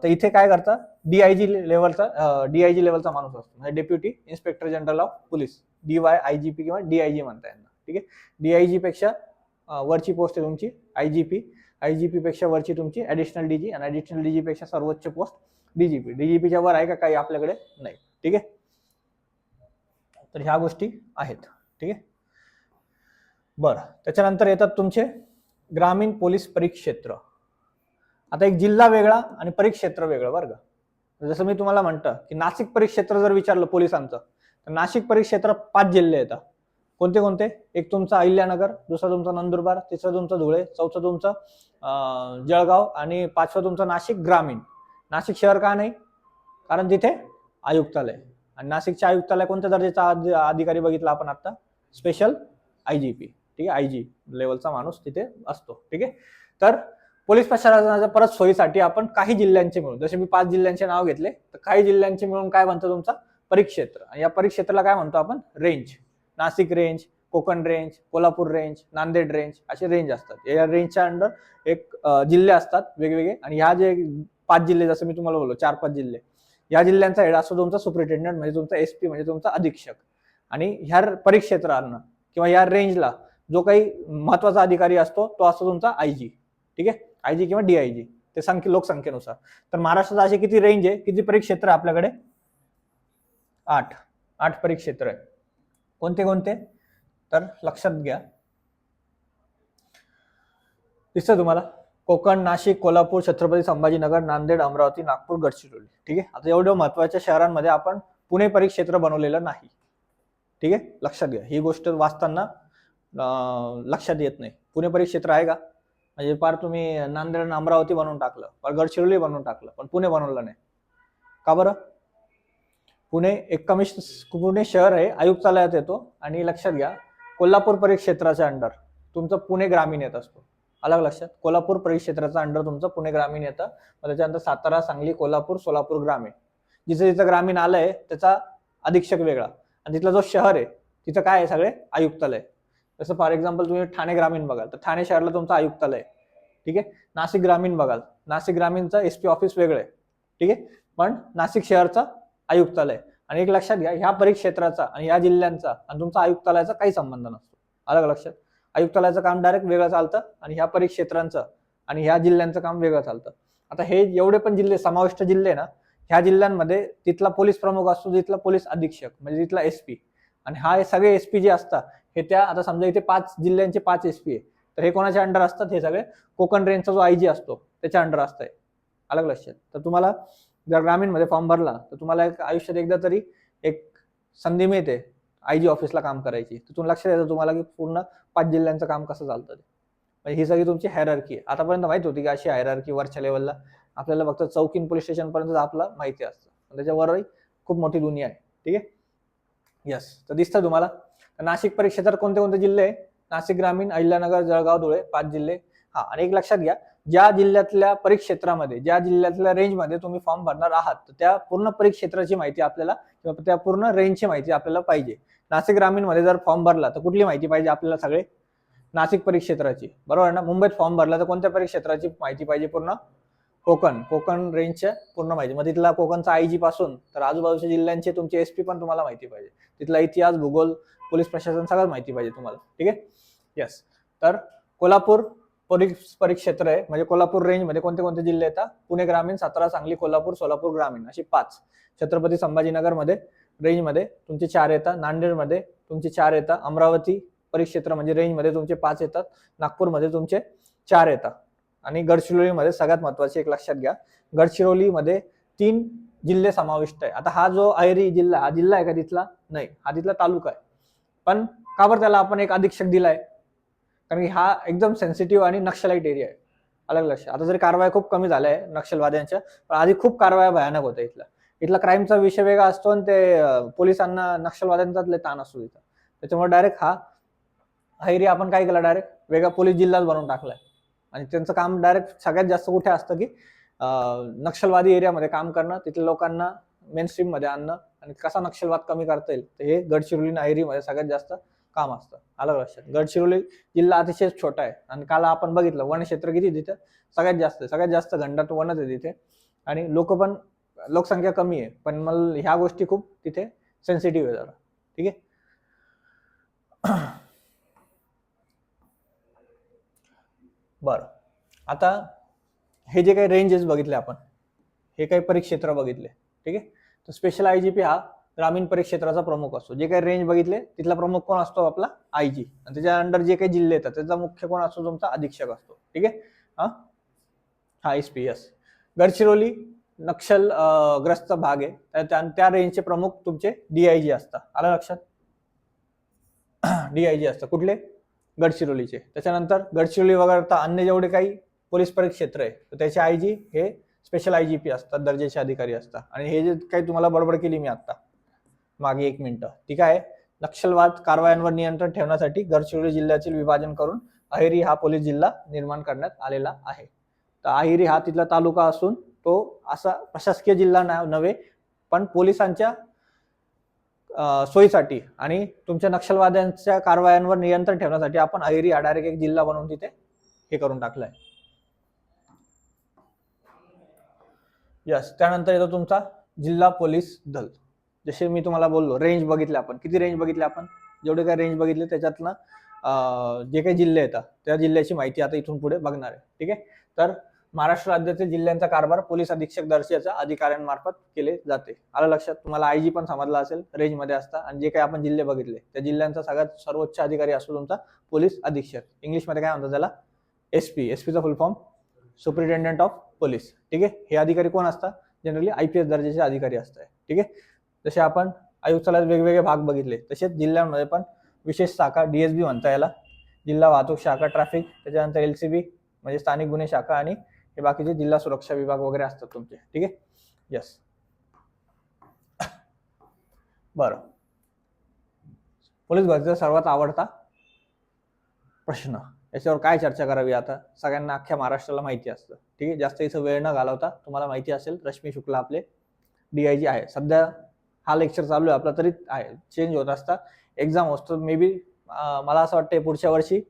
तर इथे काय करतात, डीआयजी लेवलचा माणूस असतो, म्हणजे deputy inspector general of police, DYIGP किंवा डीआयजी म्हणता येणार. ठीक आहे. डीआयजी पेक्षा वरची पोस्ट आहे तुमची आयजीपी, आयजीपी पेक्षा वरची तुमची ऍडिशनल डीजी, आणि ऍडिशनल डीजी पेक्षा सर्वोच्च पोस्ट डीजीपी. डीजीपीच्या वर आहे का काही आपल्याकडे, नाही. ठीक आहे. तर ह्या गोष्टी आहेत. ठीक आहे. बरं, त्याच्यानंतर येतात तुमचे ग्रामीण पोलीस परिक्षेत्र. आता एक जिल्हा वेगळा आणि परिक्षेत्र वेगळं बरं का. जसं मी तुम्हाला म्हणतं की नाशिक परिक्षेत्र जर विचारलं पोलिसांचं, तर नाशिक परिक्षेत्रात 5 जिल्हे येतात. कोणते कोणते, एक तुमचा अहिल्यानगर, दुसरा तुमचा नंदुरबार, तिसरा तुमचा धुळे, चौथा तुमचं जळगाव, आणि पाचवा तुमचा नाशिक ग्रामीण. नाशिक शहर का नाही, कारण तिथे आयुक्तालय, आणि नाशिकचे आयुक्तालय कोणत्या दर्जाचा अधिकारी बघितला आपण आता, स्पेशल आयजीपी. ठीक आहे. आयजी लेवलचा माणूस तिथे असतो. ठीक आहे. तर पोलीस प्रशासनाच्या परत सोयीसाठी आपण काही जिल्ह्यांचे मिळून, जसे मी 5 जिल्ह्यांचे नाव घेतले, तर काही जिल्ह्यांचे मिळून काय म्हणतो तुमचा परिक्षेत्र, आणि या परिक्षेत्राला काय म्हणतो आपण, range. Nashik range, Konkan range, Kolhapur range, Nanded range, असे रेंज असतात. या रेंजच्या अंडर एक जिल्हे असतात वेगवेगळे, आणि ह्या जे 5 जिल्हे, जसं मी तुम्हाला बोललो 4-5 जिल्हे, या जिल्ह्यांचा हेड असतो तुमचा सुपरिटेंडंट, म्हणजे तुमचा SP, म्हणजे तुमचा अधीक्षक. आणि ह्या परिक्षेत्रांना किंवा या रेंजला जो काही महत्वाचा अधिकारी असतो तो असतो तुमचा आयजी. ठीक आहे. आयजी किंवा डीआयजी, ते लोकसंख्येनुसार. तर महाराष्ट्रात असे किती रेंज आहे, किती परिक्षेत्र आपल्याकडे, 8 परिक्षेत्र आहे. कोणते कोणते, तर लक्षात घ्या. दिसतं तुम्हाला, कोकण, नाशिक, कोल्हापूर, छत्रपती संभाजीनगर, नांदेड, अमरावती, नागपूर, गडचिरोली. ठीक आहे. आता एवढ्या महत्वाच्या शहरांमध्ये आपण पुणे परिक्षेत्र बनवलेलं नाही. ठीक आहे. लक्षात घ्या, ही गोष्ट वाचताना लक्षात येत नाही. पुणे परिक्षेत्र आहे का, म्हणजे पार तुम्ही नांदेड आणि अमरावती बनवून टाकलं, पार गडचिरोली बनवून टाकलं, पण पुणे बनवलं नाही. का बरं. पुणे एक पुणे शहर आहे, आयुक्तालयात येतो. आणि लक्षात घ्या, कोल्हापूर परिक्षेत्राच्या अंडर तुमचं पुणे ग्रामीण येत असतो. अलग लक्षात, कोल्हापूर परिक्षेत्राचा अंडर तुमचं पुणे ग्रामीण येतं. मग त्याच्यानंतर सातारा, सांगली, कोल्हापूर, सोलापूर ग्रामीण. जिथे जिथं ग्रामीण आलंय त्याचा अधीक्षक वेगळा, आणि तिथला जो शहर आहे तिथं काय आहे, सगळे आयुक्तालय. जसं फॉर एक्झाम्पल तुम्ही ठाणे ग्रामीण बघाल, तर ठाणे शहराला तुमचं आयुक्तालय. ठीक आहे. नाशिक ग्रामीण बघाल, नाशिक ग्रामीणचं SP ऑफिस वेगळं आहे. ठीक आहे. पण नाशिक शहरचा आयुक्तालय. आणि एक लक्षात घ्या, ह्या परिक्षेत्राचा आणि ह्या जिल्ह्यांचा आणि तुमचा आयुक्तालयाचा काही संबंध नसतो. अलग लक्षात, आयुक्तालयाचं काम डायरेक्ट वेगळं चालतं, आणि ह्या परिक्षेत्रांचं आणि ह्या जिल्ह्यांचं काम वेगळं चालतं. आता हे एवढे पण जिल्हे, समाविष्ट जिल्हे ना, ह्या जिल्ह्यांमध्ये तिथला पोलीस प्रमुख असतो, तिथला पोलीस अधीक्षक म्हणजे तिथला SP. आणि हा सगळे SP जे असतात हे त्या, आता समजा इथे 5 जिल्ह्यांचे 5 SP आहे, तर हे कोणाच्या अंडर असतात, हे सगळे कोकण रेंजचा जो आयजी असतो त्याच्या अंडर असतंय. अलग लक्षात. तर तुम्हाला जर ग्रामीण मध्ये फॉर्म भरला, तर तुम्हाला एक आयुष्यात एकदा तरी एक संधी मिळते आयजी ऑफिसला काम करायची. तर तुम्हाला लक्षात येतं तुम्हाला की पूर्ण 5 जिल्ह्यांचं काम कसं चालतं ते. म्हणजे ही सगळी तुमची हायरार्की आहे. आतापर्यंत माहित होती की अशी हायरार्की वरच्या लेवलला आपल्याला फक्त चौकीन पोलीस स्टेशन पर्यंत आपला माहिती असतं, त्याच्यावरही खूप मोठी दुनिया आहे. ठीक आहे. यस. तर दिसतं तुम्हाला, नाशिक परिक्षेत्रात कोणते कोणते जिल्हे आहे, नाशिक ग्रामीण, अहिल्यानगर, जळगाव, धुळे, 5 जिल्हे. हा, आणि एक लक्षात घ्या, ज्या जिल्ह्यातल्या परिक्षेत्रामध्ये, ज्या जिल्ह्यातल्या रेंजमध्ये तुम्ही फॉर्म भरणार आहात, तर त्या पूर्ण परिक्षेत्राची माहिती आपल्याला किंवा त्या पूर्ण रेंजची माहिती आपल्याला पाहिजे. नाशिक ग्रामीण मध्ये जर फॉर्म भरला तर कुठली माहिती पाहिजे आपल्याला, सगळे नाशिक परिक्षेत्राची, बरोबर ना. मुंबईत फॉर्म भरला तर कोणत्या परिक्षेत्राची माहिती पाहिजे, पूर्ण कोकण रेंजच्या पूर्ण माहिती. मग तिथला कोकणचा आयजी पासून तर आजूबाजूच्या जिल्ह्यांचे तुमचे SP पण तुम्हाला माहिती पाहिजे. तिथला इतिहास, भूगोल, पोलीस प्रशासन सगळं माहिती पाहिजे तुम्हाला. ठीक आहे. यस. तर कोल्हापूर परिक्षेत्र आहे, म्हणजे कोल्हापूर रेंज मध्ये कोणते कोणते जिल्हे येतात, पुणे ग्रामीण, सातारा, सांगली, कोल्हापूर, सोलापूर ग्रामीण, अशी 5. छत्रपती संभाजीनगर मध्ये रेंज मध्ये तुमचे 4 येतात, नांदेड मध्ये तुमचे 4 येतात, अमरावती परिक्षेत्र म्हणजे रेंज मध्ये तुमचे 5 येतात, नागपूर मध्ये तुमचे 4 येतात, आणि गडचिरोली मध्ये सगळ्यात महत्वाचे एक लक्षात घ्या, गडचिरोली मध्ये 3 जिल्हे समाविष्ट आहे. आता हा जो अहेरी जिल्हा, हा जिल्हा आहे का तिथला, नाही, हा तिथला तालुका आहे. पण का बरं त्याला आपण एक अधीक्षक दिलाय, कारण की हा एकदम सेन्सिटिव्ह आणि नक्षलाईट एरिया आहे. अलग लक्ष. आता जरी कारवाया खूप कमी झाल्या आहे नक्षलवाद्यांच्या, पण आधी खूप कारवाया भयानक होत्या. इथला क्राईमचा विषय वेगळा असतो, आणि ते पोलिसांना नक्षलवाद्यांचा ताण असतो तिथं. त्याच्यामुळे डायरेक्ट हा अहेरी आपण काय केला, डायरेक्ट वेगळा पोलीस जिल्हाच बनवून टाकलाय. आणि त्यांचं काम डायरेक्ट सगळ्यात जास्त कुठे असतं की नक्षलवादी एरियामध्ये काम करणं, तिथल्या लोकांना मेन स्ट्रीम मध्ये आणणं आणि कसा नक्षलवाद कमी करता येईल तर हे गडचिरोली नायरीमध्ये सगळ्यात जास्त काम असतं. आलं लक्षात. गडचिरोली जिल्हा अतिशय छोटा आहे आणि काल आपण बघितलं वन क्षेत्र किती तिथे सगळ्यात जास्त घनदाट वनच आहे तिथे आणि लोकसंख्या कमी आहे, पण मला ह्या गोष्टी खूप तिथे सेन्सिटिव्ह आहे जरा. ठीक आहे. बरं, आता हे जे काही रेंजेस बघितले आपण, हे काही परिक्षेत्र बघितले. ठीक आहे. तर स्पेशल आयजीपी हा ग्रामीण परिक्षेत्राचा प्रमुख असतो. जे काही रेंज बघितले तिथला प्रमुख कोण असतो? आपला आयजी. आणि त्याच्या अंडर जे काही जिल्हे येतात त्याचा मुख्य कोण असतो? तुमचा अधीक्षक असतो. ठीक आहे. हा एसपी. यस. गडचिरोली नक्षल ग्रस्त भाग आहे, त्या रेंजचे प्रमुख तुमचे डीआयजी असतात. आलं लक्षात. डीआयजी असतात कुठले? गडचिरोलीचे. त्याच्यानंतर गडचिरोली वगळता अन्य जेवढे काही पोलीस परिक्षेत्र आहे तर त्याचे आयजी हे स्पेशल आयजीपी असतात, दर्जाचे अधिकारी असतात. आणि हे जे काही तुम्हाला बडबड केली मी आता मागे 1 मिनिटं, ठीक आहे, नक्षलवाद कारवायांवर नियंत्रण ठेवण्यासाठी गडचिरोली जिल्ह्याचे विभाजन करून अहेरी हा पोलीस जिल्हा निर्माण करण्यात आलेला आहे. तर अहेरी हा तिथला तालुका असून तो असा प्रशासकीय जिल्हा नव्हे, पण पोलिसांच्या सोयीसाठी आणि तुमच्या नक्षलवाद्यांच्या कारवायांवर नियंत्रण ठेवण्यासाठी आपण अहेरी हा डायरेक्ट एक जिल्हा बनवून तिथे हे करून टाकलाय. यस. त्यानंतर येतो तुमचा जिल्हा पोलीस दल. जसे मी तुम्हाला बोललो रेंज बघितले आपण. किती रेंज बघितले आपण? जेवढे काही रेंज बघितले त्याच्यातनं जे काही जिल्हे येतात त्या जिल्ह्याची माहिती आता इथून पुढे बघणार आहे. ठीक आहे. तर महाराष्ट्र राज्याचे जिल्ह्यांचा कारभार पोलीस अधीक्षक दर्जाच्या अधिकाऱ्यांमार्फत केले जाते. आलं लक्षात. तुम्हाला आयजी पण समजला असेल रेंज मध्ये असता. आणि जे काही आपण जिल्हे बघितले त्या जिल्ह्यांचा सगळ्यात सर्वोच्च अधिकारी असतो तुमचा पोलीस अधीक्षक. इंग्लिशमध्ये काय म्हणतात त्याला? एसपी. एसपीचा full form superintendent of police. ठीक आहे. हे अधिकारी कोण असतात? जनरली आयपीएस दर्जाचे अधिकारी असतात. ठीक आहे. जसे आपण आयुक्तालयात वेगवेगळे भाग बघितले तसेच जिल्ह्यांमध्ये पण विशेष शाखा डीएसबी म्हणता याला, जिल्हा वाहतूक शाखा ट्रॅफिक, त्याच्यानंतर एलसीबी म्हणजे स्थानिक गुन्हे शाखा आणि हे बाकीचे जिल्हा सुरक्षा विभाग वगैरे असतात तुमचे. ठीक आहे. यस. बरं, पोलीस भरतीचा सर्वात आवडता प्रश्न, याच्यावर काय चर्चा करावी आता? सगळ्यांना अख्ख्या महाराष्ट्राला माहिती असतं. ठीक आहे. जास्त इथं वेळ न घालवता तुम्हाला माहिती असेल रश्मी शुक्ला आपले डीआयजी आहे. सध्या हा लेक्चर चालू आहे आपला तरी आहे, चेंज होत असता. एक्झाम असतो मे बी मला असं वाटतं पुढच्या वर्षी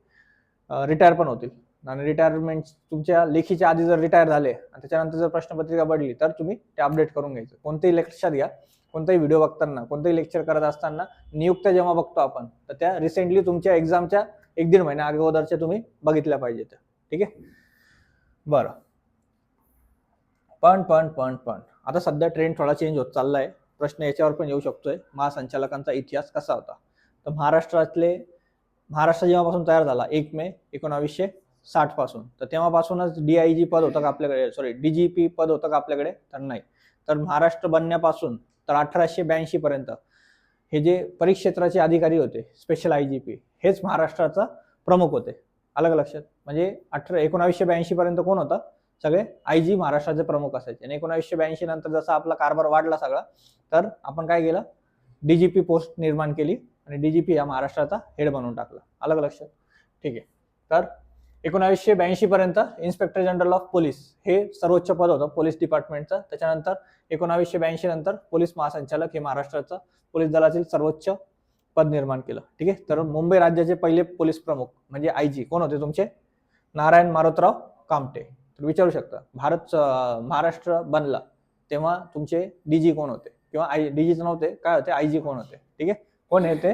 रिटायर पण होतील. आणि रिटायरमेंट तुमच्या लेखीच्या आधी जर रिटायर झाले आणि त्याच्यानंतर जर प्रश्नपत्रिका पडली तर तुम्ही ते अपडेट करून घ्यायचं. कोणतेही लक्षात घ्या, कोणताही व्हिडिओ बघताना, कोणतेही लेक्चर करत असताना नियुक्त्या जेव्हा बघतो आपण तर त्या रिसेंटली तुमच्या एक्झामच्या 1-1.5 महिन्या अगोदरच्या तुम्ही बघितल्या पाहिजेत. ठीक आहे. बरं, पण आता सध्या ट्रेंड थोडा चेंज होत चाललाय. प्रश्न याच्यावर पण येऊ शकतोय, महासंचालकांचा इतिहास कसा होता? तर महाराष्ट्र जेव्हापासून तयार झाला 1 मे 1960 पासून, तर तेव्हापासूनच डीआयजी पद होतं का आपल्याकडे? सॉरी, डीजीपी पद होतं का आपल्याकडे? तर नाही. तर महाराष्ट्र बनण्यापासून तर 1882 पर्यंत हे जे परिक्षेत्राचे अधिकारी होते स्पेशल आयजीपी हेच महाराष्ट्राचा प्रमुख होते. अलग लक्षात. म्हणजे 1982 पर्यंत कोण होता? सगळे आयजी महाराष्ट्राचे प्रमुख असायचे. आणि 1982 नंतर जसा आपला कारभार वाढला सगळा तर आपण काय केलं? डीजीपी पोस्ट निर्माण केली आणि डीजीपी या महाराष्ट्राचा हेड बनवून टाकला. अलग लक्षात. ठीक आहे. तर 1982 पर्यंत इन्स्पेक्टर जनरल ऑफ पोलीस हे सर्वोच्च पद होतं पोलीस डिपार्टमेंटचं. त्याच्यानंतर 1982 नंतर पोलीस महासंचालक हे महाराष्ट्राचं पोलीस दलातील सर्वोच्च पद निर्माण केलं. ठीक आहे. तर मुंबई राज्याचे पहिले पोलीस प्रमुख म्हणजे आयजी कोण होते तुमचे? नारायण मारुतराव कामटे. तर विचारू शकता महाराष्ट्र बनला तेव्हा तुमचे डीजी कोण होते? किंवा डीजीच नव्हते, काय होते? आयजी कोण होते? ठीक आहे. कोण येते?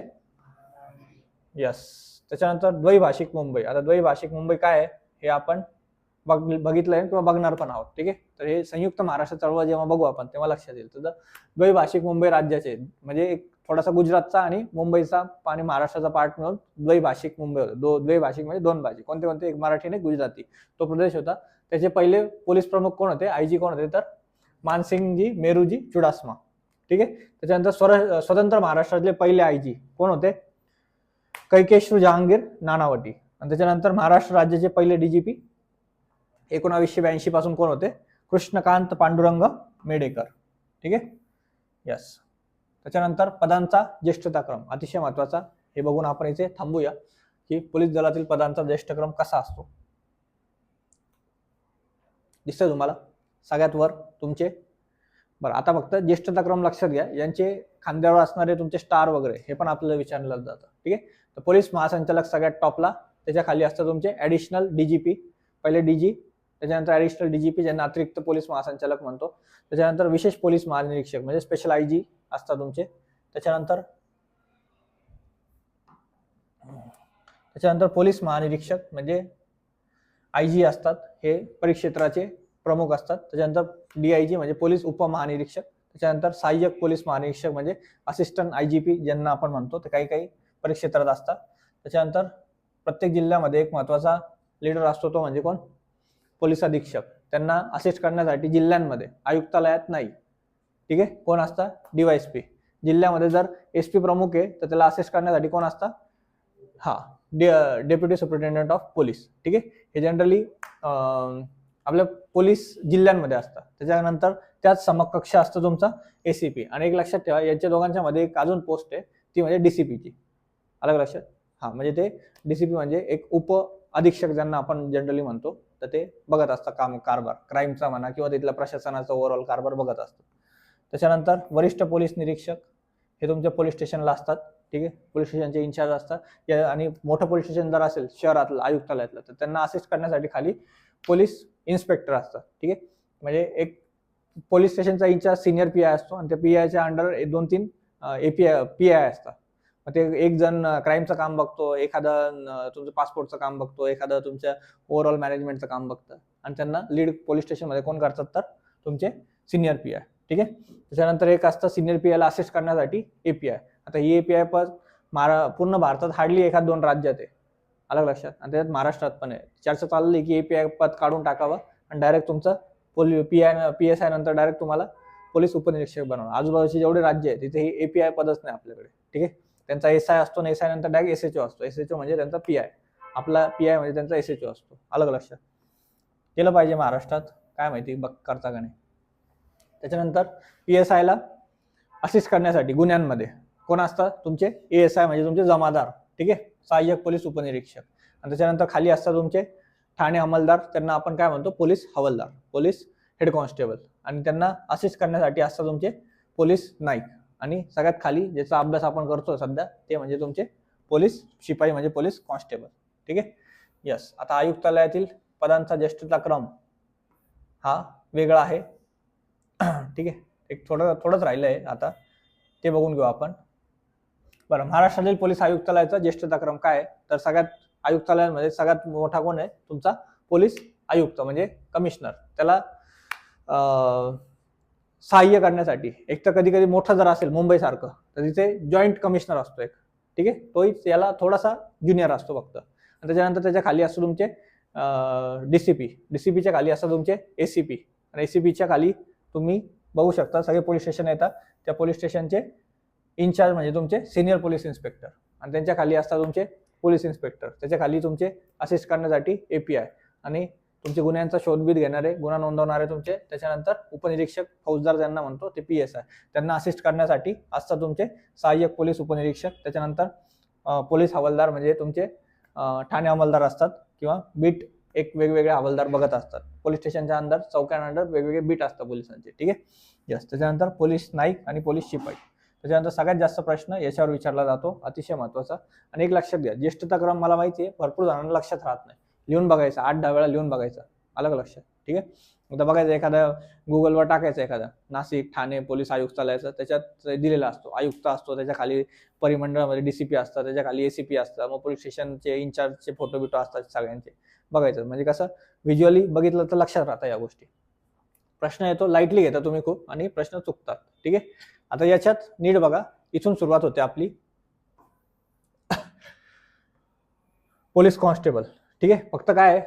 यस. त्याच्यानंतर द्वैभाषिक मुंबई. आता द्वैभाषिक मुंबई काय आहे हे आपण बघितलंय किंवा बघणार पण आहोत. ठीक आहे. तर हे संयुक्त महाराष्ट्र चळवळ जेव्हा बघू आपण तेव्हा लक्षात येईल. तर द्वैभाषिक मुंबई राज्याचे म्हणजे एक थोडासा गुजरातचा आणि मुंबईचा आणि महाराष्ट्राचा पार्ट मिळून द्वैभाषिक मुंबई होतं. द्वैभाषिक म्हणजे 2 भाषिक. कोणते? एक मराठी आणि गुजराती. तो प्रदेश होता. त्याचे पहिले पोलीस प्रमुख कोण होते? आयजी कोण होते? तर मानसिंगजी मेरूजी चुडासमा. ठीक आहे. त्याच्यानंतर स्वतंत्र महाराष्ट्रातले पहिले आयजी कोण होते? कैकेश्वर जहांगीर नानावटी. आणि त्याच्यानंतर महाराष्ट्र राज्याचे पहिले डीजीपी 1982 पासून कोण होते? कृष्णकांत पांडुरंग मेडेकर. ठीक आहे. यस. त्याच्यानंतर पदांचा ज्येष्ठताक्रम अतिशय महत्वाचा. हे बघून आपण इथे थांबूया की पोलीस दलातील पदांचा ज्येष्ठक्रम कसा असतो. दिसतंय तुम्हाला सगळ्यात वर तुमचे. बरं, आता फक्त ज्येष्ठता क्रम लक्षात घ्या. यांचे खांद्यावर असणारे तुमचे स्टार वगैरे हे पण आपल्याला विचारलं जातं. ठीक आहे. तर पोलीस महासंचालक सगळ्यात टॉपला, त्याच्या खाली असतं तुमचे ऍडिशनल डीजीपी, पहिले डीजी, त्याच्यानंतर ऍडिशनल डीजीपी ज्यांना अतिरिक्त पोलीस महासंचालक म्हणतो, त्याच्यानंतर विशेष पोलीस महानिरीक्षक म्हणजे स्पेशल आयजी असतात तुमचे, त्याच्यानंतर पोलीस महानिरीक्षक म्हणजे आयजी असतात, हे परिक्षेत्राचे प्रमुख असतात. त्याच्यानंतर डीआयजी म्हणजे पोलीस उपमहानिरीक्षक, त्याच्यानंतर सहाय्यक पोलीस महानिरीक्षक म्हणजे असिस्टंट आयजीपी ज्यांना आपण म्हणतो, ते काही काही परिक्षेत्रात असतात. त्याच्यानंतर प्रत्येक जिल्ह्यामध्ये एक महत्वाचा लीडर असतो, तो म्हणजे कोण? पोलीस अधीक्षक. त्यांना असिस्ट करण्यासाठी जिल्ह्यांमध्ये, आयुक्तालयात नाही. ठीक आहे. कोण असतं? डीवायएसपी. जिल्ह्यामध्ये जर एसपी प्रमुख आहे तर त्याला असिस्ट करण्यासाठी कोण असतं? Deputy superintendent of police. ठीक आहे. हे जनरली आपल्या पोलीस जिल्ह्यांमध्ये असतात. त्याच्यानंतर त्याच समकक्ष असतं तुमचा एसीपी. आणि एक लक्षात ठेवा, यांच्या दोघांच्या मध्ये एक अजून पोस्ट आहे, ती म्हणजे डीसीपीची. अलग लक्षात. म्हणजे ते डीसीपी म्हणजे एक उप अधीक्षक ज्यांना आपण जनरली म्हणतो, तर ते बघत असतात कारभार, क्राईमचा म्हणा किंवा तिथल्या प्रशासनाचा ओव्हरऑल कारभार बघत असतात. त्याच्यानंतर वरिष्ठ पोलीस निरीक्षक हे तुमच्या पोलीस स्टेशनला असतात. ठीक आहे. पोलीस स्टेशनचे इन्चार्ज असतात. आणि मोठं पोलीस स्टेशन जर असेल शहरातलं, आयुक्तालयातलं, तर त्यांना असिस्ट करण्यासाठी खाली पोलीस इन्स्पेक्टर असतात. ठीक आहे. म्हणजे एक पोलीस स्टेशनचा इन्चार्ज सिनियर पीआय असतो आणि त्या पीआयच्या अंडर 2-3 पीआय असतात. ते एक जण क्राईमचं काम बघतो, एखादा तुमचं पासपोर्टचं काम बघतो, एखादं तुमच्या ओव्हरऑल मॅनेजमेंटचं काम बघतं, आणि त्यांना लीड पोलीस स्टेशनमध्ये कोण करतात? तर तुमचे सिनियर पीआय. ठीक आहे. त्याच्यानंतर एक असतं सिनियर पीआयला असिस्ट करण्यासाठी एपीआय. आता ही एपीआय पद पूर्ण भारतात हार्डली 1-2 राज्यात आहे. अलग लक्षात. आणि त्याच्यात महाराष्ट्रात पण आहे. चर्चा चालली की एपीआय पद काढून टाकावं आणि डायरेक्ट तुमचं पीएसआय नंतर डायरेक्ट तुम्हाला पोलीस उपनिरीक्षक बनवणं. आजूबाजूचे जेवढे राज्य आहे तिथे ही एपीआय पदच नाही आपल्याकडे. ठीक आहे. त्यांचा एसआय असतो आणि एसआय नंतर डायरेक्ट एसएचओ असतो. एसएचओ म्हणजे त्यांचा पीआय, आपला पीआय म्हणजे त्यांचा एसएचओ असतो. अलग लक्षात केलं पाहिजे. महाराष्ट्रात काय माहिती करता का नाही. त्याच्यानंतर पीएसआयला असिस्ट करण्यासाठी गुन्ह्यांमध्ये कोण असतात? तुमचे एएसआय म्हणजे तुमचे जमादार. ठीक आहे. सहाय्यक पोलीस उपनिरीक्षक. आणि त्याच्यानंतर खाली असतात तुमचे ठाणे अंमलदार, त्यांना आपण काय म्हणतो? पोलीस हवालदार, पोलीस हेड कॉन्स्टेबल. आणि त्यांना असिस्ट करण्यासाठी असतात तुमचे पोलीस नाईक. आणि सगळ्यात खाली ज्याचा अभ्यास आपण करतो सध्या, ते म्हणजे तुमचे पोलीस शिपाई म्हणजे पोलीस कॉन्स्टेबल. ठीक आहे. यस. आता आयुक्तालयातील पदांचा ज्येष्ठता क्रम हा वेगळा आहे. ठीक आहे. एक थोडंच राहिलं आहे, आता ते बघून घेऊ आपण. बरं, महाराष्ट्रातील पोलीस आयुक्तालयाचा ज्येष्ठता क्रम काय आहे? तर सगळ्यात आयुक्तालयांमध्ये सगळ्यात मोठा कोण आहे? तुमचा पोलीस आयुक्त म्हणजे कमिशनर. त्याला सहाय्य करण्यासाठी, एक तर कधी कधी मोठा जर असेल मुंबई सारखं, तर तिथे जॉईंट कमिशनर असतो एक. ठीक आहे. तोही याला थोडासा ज्युनियर असतो फक्त. आणि त्याच्यानंतर त्याच्या खाली असतो तुमचे डीसीपी. डीसीपीच्या खाली असतात तुमचे एसीपी. आणि एसीपीच्या खाली तुम्ही बघू शकता सगळे पोलीस स्टेशन येतात. त्या पोलीस स्टेशनचे इन्चार्ज म्हणजे तुमचे सिनियर पोलीस इन्स्पेक्टर. आणि त्यांच्या खाली असतात तुमचे पोलीस इन्स्पेक्टर. त्याच्या खाली तुमचे असिस्ट करण्यासाठी एपीआय. आणि तुमचे गुन्ह्यांचा शोधबीद घेणारे, गुन्हा नोंदवणारे तुमचे, त्याच्यानंतर उपनिरीक्षक फौजदार ज्यांना म्हणतो ते पीएसआय. त्यांना असिस्ट करण्यासाठी असतात तुमचे सहाय्यक पोलीस उपनिरीक्षक. त्याच्यानंतर पोलीस हवालदार म्हणजे तुमचे ठाणे अंमलदार असतात किंवा बीट, एक वेगवेगळे हवालदार बघत असतात. पोलीस स्टेशनच्या अंदर, चौक्या अंडर वेगवेगळे बीट असतात पोलिसांचे. ठीक आहे. यस. त्याच्यानंतर पोलीस नाईक आणि पोलीस शिपाई. त्याच्यानंतर सगळ्यात जास्त प्रश्न याच्यावर विचारला जातो, अतिशय महत्वाचा. आणि एक लक्षात घ्या, ज्येष्ठता क्रम मला माहिती आहे भरपूर जणांना लक्षात राहत नाही. लिहून बघायचा, 8-10 वेळा लिहून बघायचा. अलग लक्षात. ठीक आहे. आता बघायचं, एखादा गुगलवर टाकायचं, एखादा नाशिक ठाणे पोलीस आयुक्तालयाचं, त्याच्यात दिलेला असतो आयुक्त असतो, त्याच्या खाली परिमंडळामध्ये डीसीपी असतात, त्याच्या खाली एसीपी असतात, मग पोलीस स्टेशनचे इन्चार्जचे फोटो बिटो असतात सगळ्यांचे. बघायचं म्हणजे कसं व्हिज्युअली बघितलं तर लक्षात राहतं या गोष्टी. प्रश्न येतो, लाईटली घेता तुम्ही खूप आणि प्रश्न चुकतात. ठीक आहे. आता याच्यात नीट बघा, इथून सुरुवात होते आपली. Police constable. ठीक आहे. फक्त काय आहे,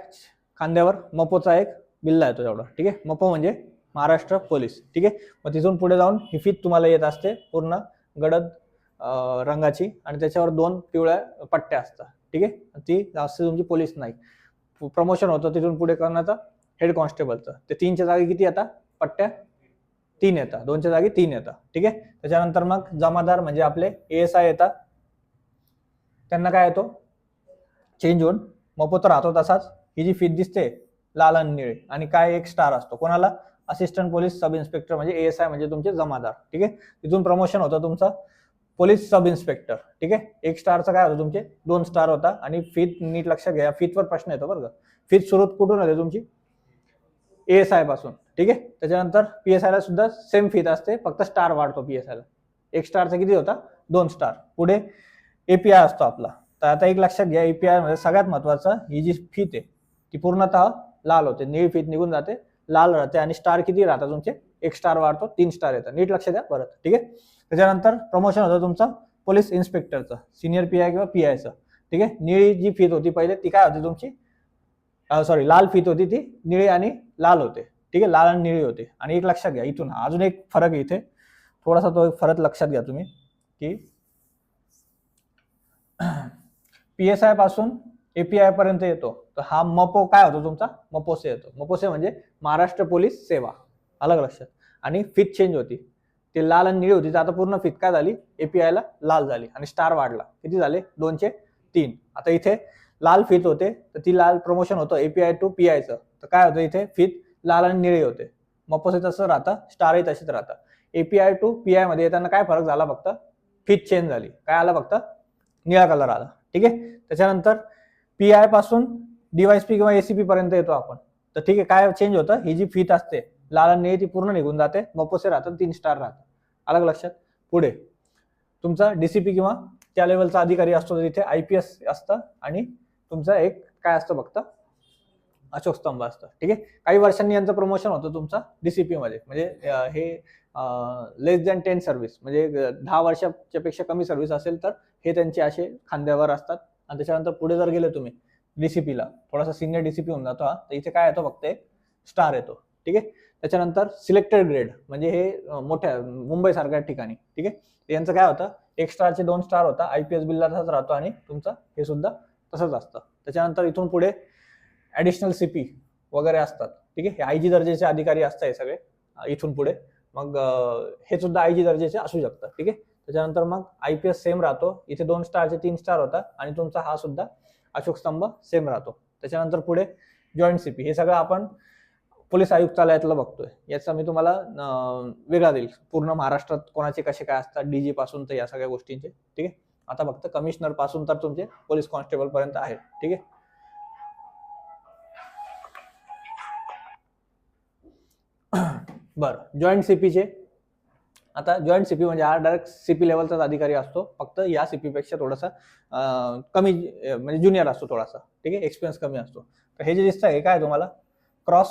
खांद्यावर मपोचा एक बिल्ला येतो तेवढा. ठीक आहे. मपो म्हणजे महाराष्ट्र पोलीस. ठीक आहे. मग तिथून पुढे जाऊन ही फीत तुम्हाला येत असते पूर्ण गडद रंगाची, आणि त्याच्यावर 2 पिवळ्या पट्ट्या असतात. ठीक आहे. ती असते तुमची पोलीस नाईक. प्रमोशन होतं तिथून पुढे करण्याचा हेड कॉन्स्टेबलचं. ते 3च्या जागी किती येतात पट्ट्या? 3 येतात. 2च्या जागी 3 येतात. ठीक आहे. त्याच्यानंतर मग जमादार म्हणजे आपले एएसआय येतात. त्यांना काय येतो? चेंज होऊन मपो तर राहतो तसाच. ही जी फीत दिसते लाल आणि निळे, आणि काय एक स्टार असतो कोणाला, असिस्टंट पोलीस सब इन्स्पेक्टर म्हणजे ASI म्हणजे तुमचे जमादार. ठीक आहे, तिथून प्रमोशन होतं तुमचं पोलीस सब इन्स्पेक्टर. ठीक आहे, एक स्टारचं काय होतं तुमचे 2 स्टार होता. आणि फित नीट लक्षात घ्या, फितवर प्रश्न येतो बरं का. फित सुरुवात कुठून होते तुमची, ASI पासून. ठीक आहे, त्याच्यानंतर PSI ला सुद्धा सेम फित असते, फक्त स्टार वाढतो PSI ला. एक स्टारचा किती होता, 2 स्टार. पुढे API असतो आपला. तर आता एक लक्षात घ्या, API मध्ये सगळ्यात महत्वाचं ही जी फित आहे ती पूर्णतः लाल होते, निळी फित निघून जाते, लाल राहते, आणि स्टार किती राहतात तुमचे, एक स्टार वाढतो, 3 स्टार येतात. नीट लक्षात द्या परत. ठीक आहे, त्याच्यानंतर प्रमोशन होतं तुमचं पोलीस इन्स्पेक्टरचं, सिनियर PI किंवा PIचं. ठीक आहे, निळी जी फित होती पहिले ती काय होती तुमची, सॉरी लाल फित होती, ती निळी आणि लाल होते. ठीक आहे, लाल आणि निळी होते. आणि एक लक्षात घ्या, इथून अजून एक फरक आहे इथे, थोडासा तो एक फरक लक्षात घ्या तुम्ही, की PSI पासून API पर्यंत येतो, तर हा मपो काय होतो तुमचा, मपोसे येतो. मपोसे म्हणजे महाराष्ट्र पोलीस सेवा, अलग लक्षात. आणि फित चेंज होती, ते लाल आणि निळी होती, तर आता पूर्ण फित काय झाली, API ला लाल झाली, आणि स्टार वाढला, किती झाले, 2 चे 3. आता इथे लाल फित होते, तर ती लाल प्रमोशन होतं API टू PIचं, तर काय होतं इथे फित लाल आणि निळे होते. मपोसे तसं राहतं, स्टारही तशीच राहतं. API टू PI मध्ये येताना काय फरक झाला, फक्त फित चेंज झाली, काय आला, फक्त निळा कलर आला. ठीक आहे, त्याच्यानंतर PI पासून DYSP किंवा ACP पर्यंत येतो आपण. तर ठीक आहे, काय चेंज होतं, ही जी फित असते लाल आणि निळी ती पूर्ण निघून जाते, मपोसे राहतात, 3 स्टार राहतात, अलग लक्षात. पुढे तुमचा DCP किंवा त्या लेवलचा अधिकारी असतो, तिथे IPS असतं, आणि तुमचा एक काय असतं, फक्त अशोक स्तंभ असतं. ठीक आहे, काही वर्षांनी यांचं प्रमोशन होतं तुमचा DCP मध्ये, म्हणजे हे लेस दॅन 10 सर्व्हिस, म्हणजे 10 वर्षाच्या पेक्षा कमी सर्व्हिस असेल तर हे त्यांचे असे खांद्यावर असतात. आणि त्याच्यानंतर पुढे जर गेले तुम्ही DCP ला, थोडासा सिनियर DCP होऊन जातो हा, तर इथे काय येतो, फक्त एक स्टार येतो. ठीक आहे, त्याच्यानंतर सिलेक्टेड ग्रेड म्हणजे हे मोठ्या मुंबई सारख्या ठिकाणी. ठीक आहे, यांचं काय होतं, एक स्टारचे 2 स्टार होता, IPS बिलला तसाच राहतो, आणि तुमचं हे सुद्धा तसंच असतं. त्याच्यानंतर इथून पुढे ऍडिशनल CP वगैरे असतात. ठीक आहे, हे IG दर्जाचे अधिकारी असतात हे सगळे इथून पुढे. मग हे सुद्धा IG दर्जाचे असू शकतात. ठीक आहे, त्याच्यानंतर मग IPS सेम राहतो, इथे 2 स्टारचे 3 स्टार होता, आणि तुमचा हा सुद्धा अशोक स्तंभ सेम राहतो. त्याच्यानंतर पुढे जॉईंट CP, हे सगळं आपण पोलीस आयुक्तालयातलं बघतोय, याचा मी तुम्हाला वेगळा देईल, पूर्ण महाराष्ट्रात कोणाचे कसे काय असतात, DG पासून तर या सगळ्या गोष्टींचे. ठीक आहे, आता फक्त कमिशनर पासून तर तुमचे पोलीस कॉन्स्टेबल पर्यंत आहेत. ठीक आहे, बरं, जॉईंट CPचे, आता जॉईंट CP म्हणजे हा डायरेक्ट CP लेवलचाच अधिकारी असतो, फक्त या CP पेक्षा थोडासा कमी, म्हणजे ज्युनियर असतो थोडासा. ठीक आहे, एक्सपिरियन्स कमी असतो. तर हे जे दिसतंय हे काय तुम्हाला, क्रॉस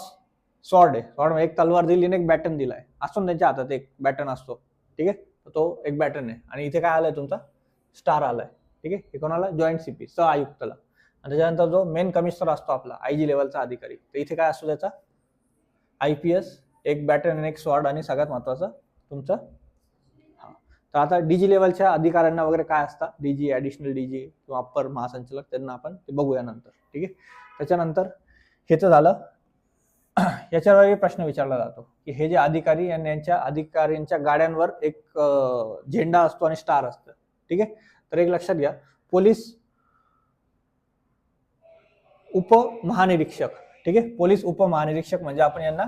स्वॉर्ड आहे. स्वॉर्ड म्हणजे एक तलवार दिली आणि एक बॅटन दिलाय, असतो त्यांच्या हातात एक बॅटन असतो. ठीक आहे, तो एक बॅटन आहे, आणि इथे काय आलाय तुमचा स्टार आलाय. ठीक आहे, हे कोणाला, जॉईंट CP सह आयुक्ताला. आणि त्याच्यानंतर जो मेन कमिशनर असतो आपला IG लेवलचा अधिकारी, तर इथे काय असतो त्याचा, IPS, एक बॅटन आणि एक स्वॉर्ड, आणि सगळ्यात महत्वाचं तुमचं. तर आता DG लेवलच्या अधिकाऱ्यांना वगैरे काय असतात, DG, ऍडिशनल DG किंवा अप्पर महासंचालक, त्यांना आपण ते बघूया नंतर. ठीक आहे, त्याच्यानंतर हे तर झालं. याच्यावर प्रश्न विचारला जातो की हे जे अधिकारी आणि यांच्या अधिकाऱ्यांच्या गाड्यांवर एक झेंडा असतो आणि स्टार असतं. ठीक आहे, तर एक लक्षात घ्या, पोलीस उपमहानिरीक्षक. ठीक आहे, पोलीस उपमहानिरीक्षक म्हणजे आपण यांना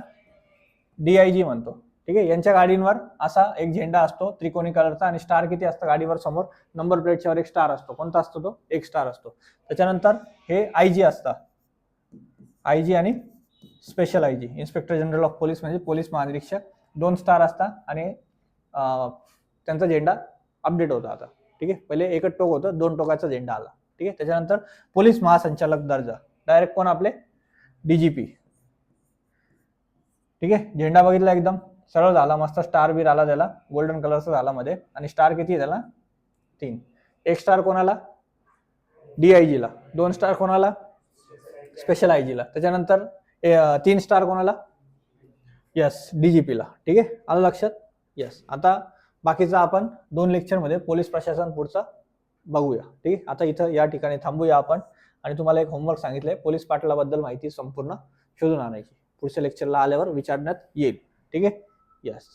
DIG म्हणतो. ठीक आहे, यांच्या गाडींवर असा एक झेंडा असतो त्रिकोणी कलरचा, आणि स्टार किती असतं गाडीवर, समोर नंबर प्लेटच्या वर एक स्टार असतो. कोणता असतो तो, एक स्टार असतो. त्याच्यानंतर हे IG असतात, IG आणि special IG, inspector general of police म्हणजे पोलीस महानिरीक्षक, 2 स्टार असतात, आणि त्यांचा झेंडा अपडेट होता आता. ठीक आहे, पहिले एकच टोक होतं, 2 टोकाचा झेंडा आला. ठीक आहे, त्याच्यानंतर पोलीस महासंचालक दर्जा, डायरेक्ट कोण, आपले DGP. ठीक आहे, झेंडा बघितला एकदम सरळ झाला, मस्त स्टार बीर आला त्याला, गोल्डन कलरचा झाला मध्ये, आणि स्टार किती आहे त्याला, 3. एक स्टार कोणाला, DIG ला, 2 स्टार कोणाला, स्पेशल IG ला, त्याच्यानंतर 3 स्टार कोणाला, यस DGP ला. ठीक आहे, आलं लक्षात. यस, आता बाकीचा आपण 2 लेक्चर मध्ये पोलीस प्रशासन पुढचा बघूया. ठीक आहे, आता इथं या ठिकाणी थांबूया आपण, आणि तुम्हाला एक होमवर्क सांगितलंय, पोलीस पाटलाबद्दल माहिती संपूर्ण शोधून आणायची, पुढच्या लेक्चरला आल्यावर विचारण्यात येईल. ठीक आहे, यस.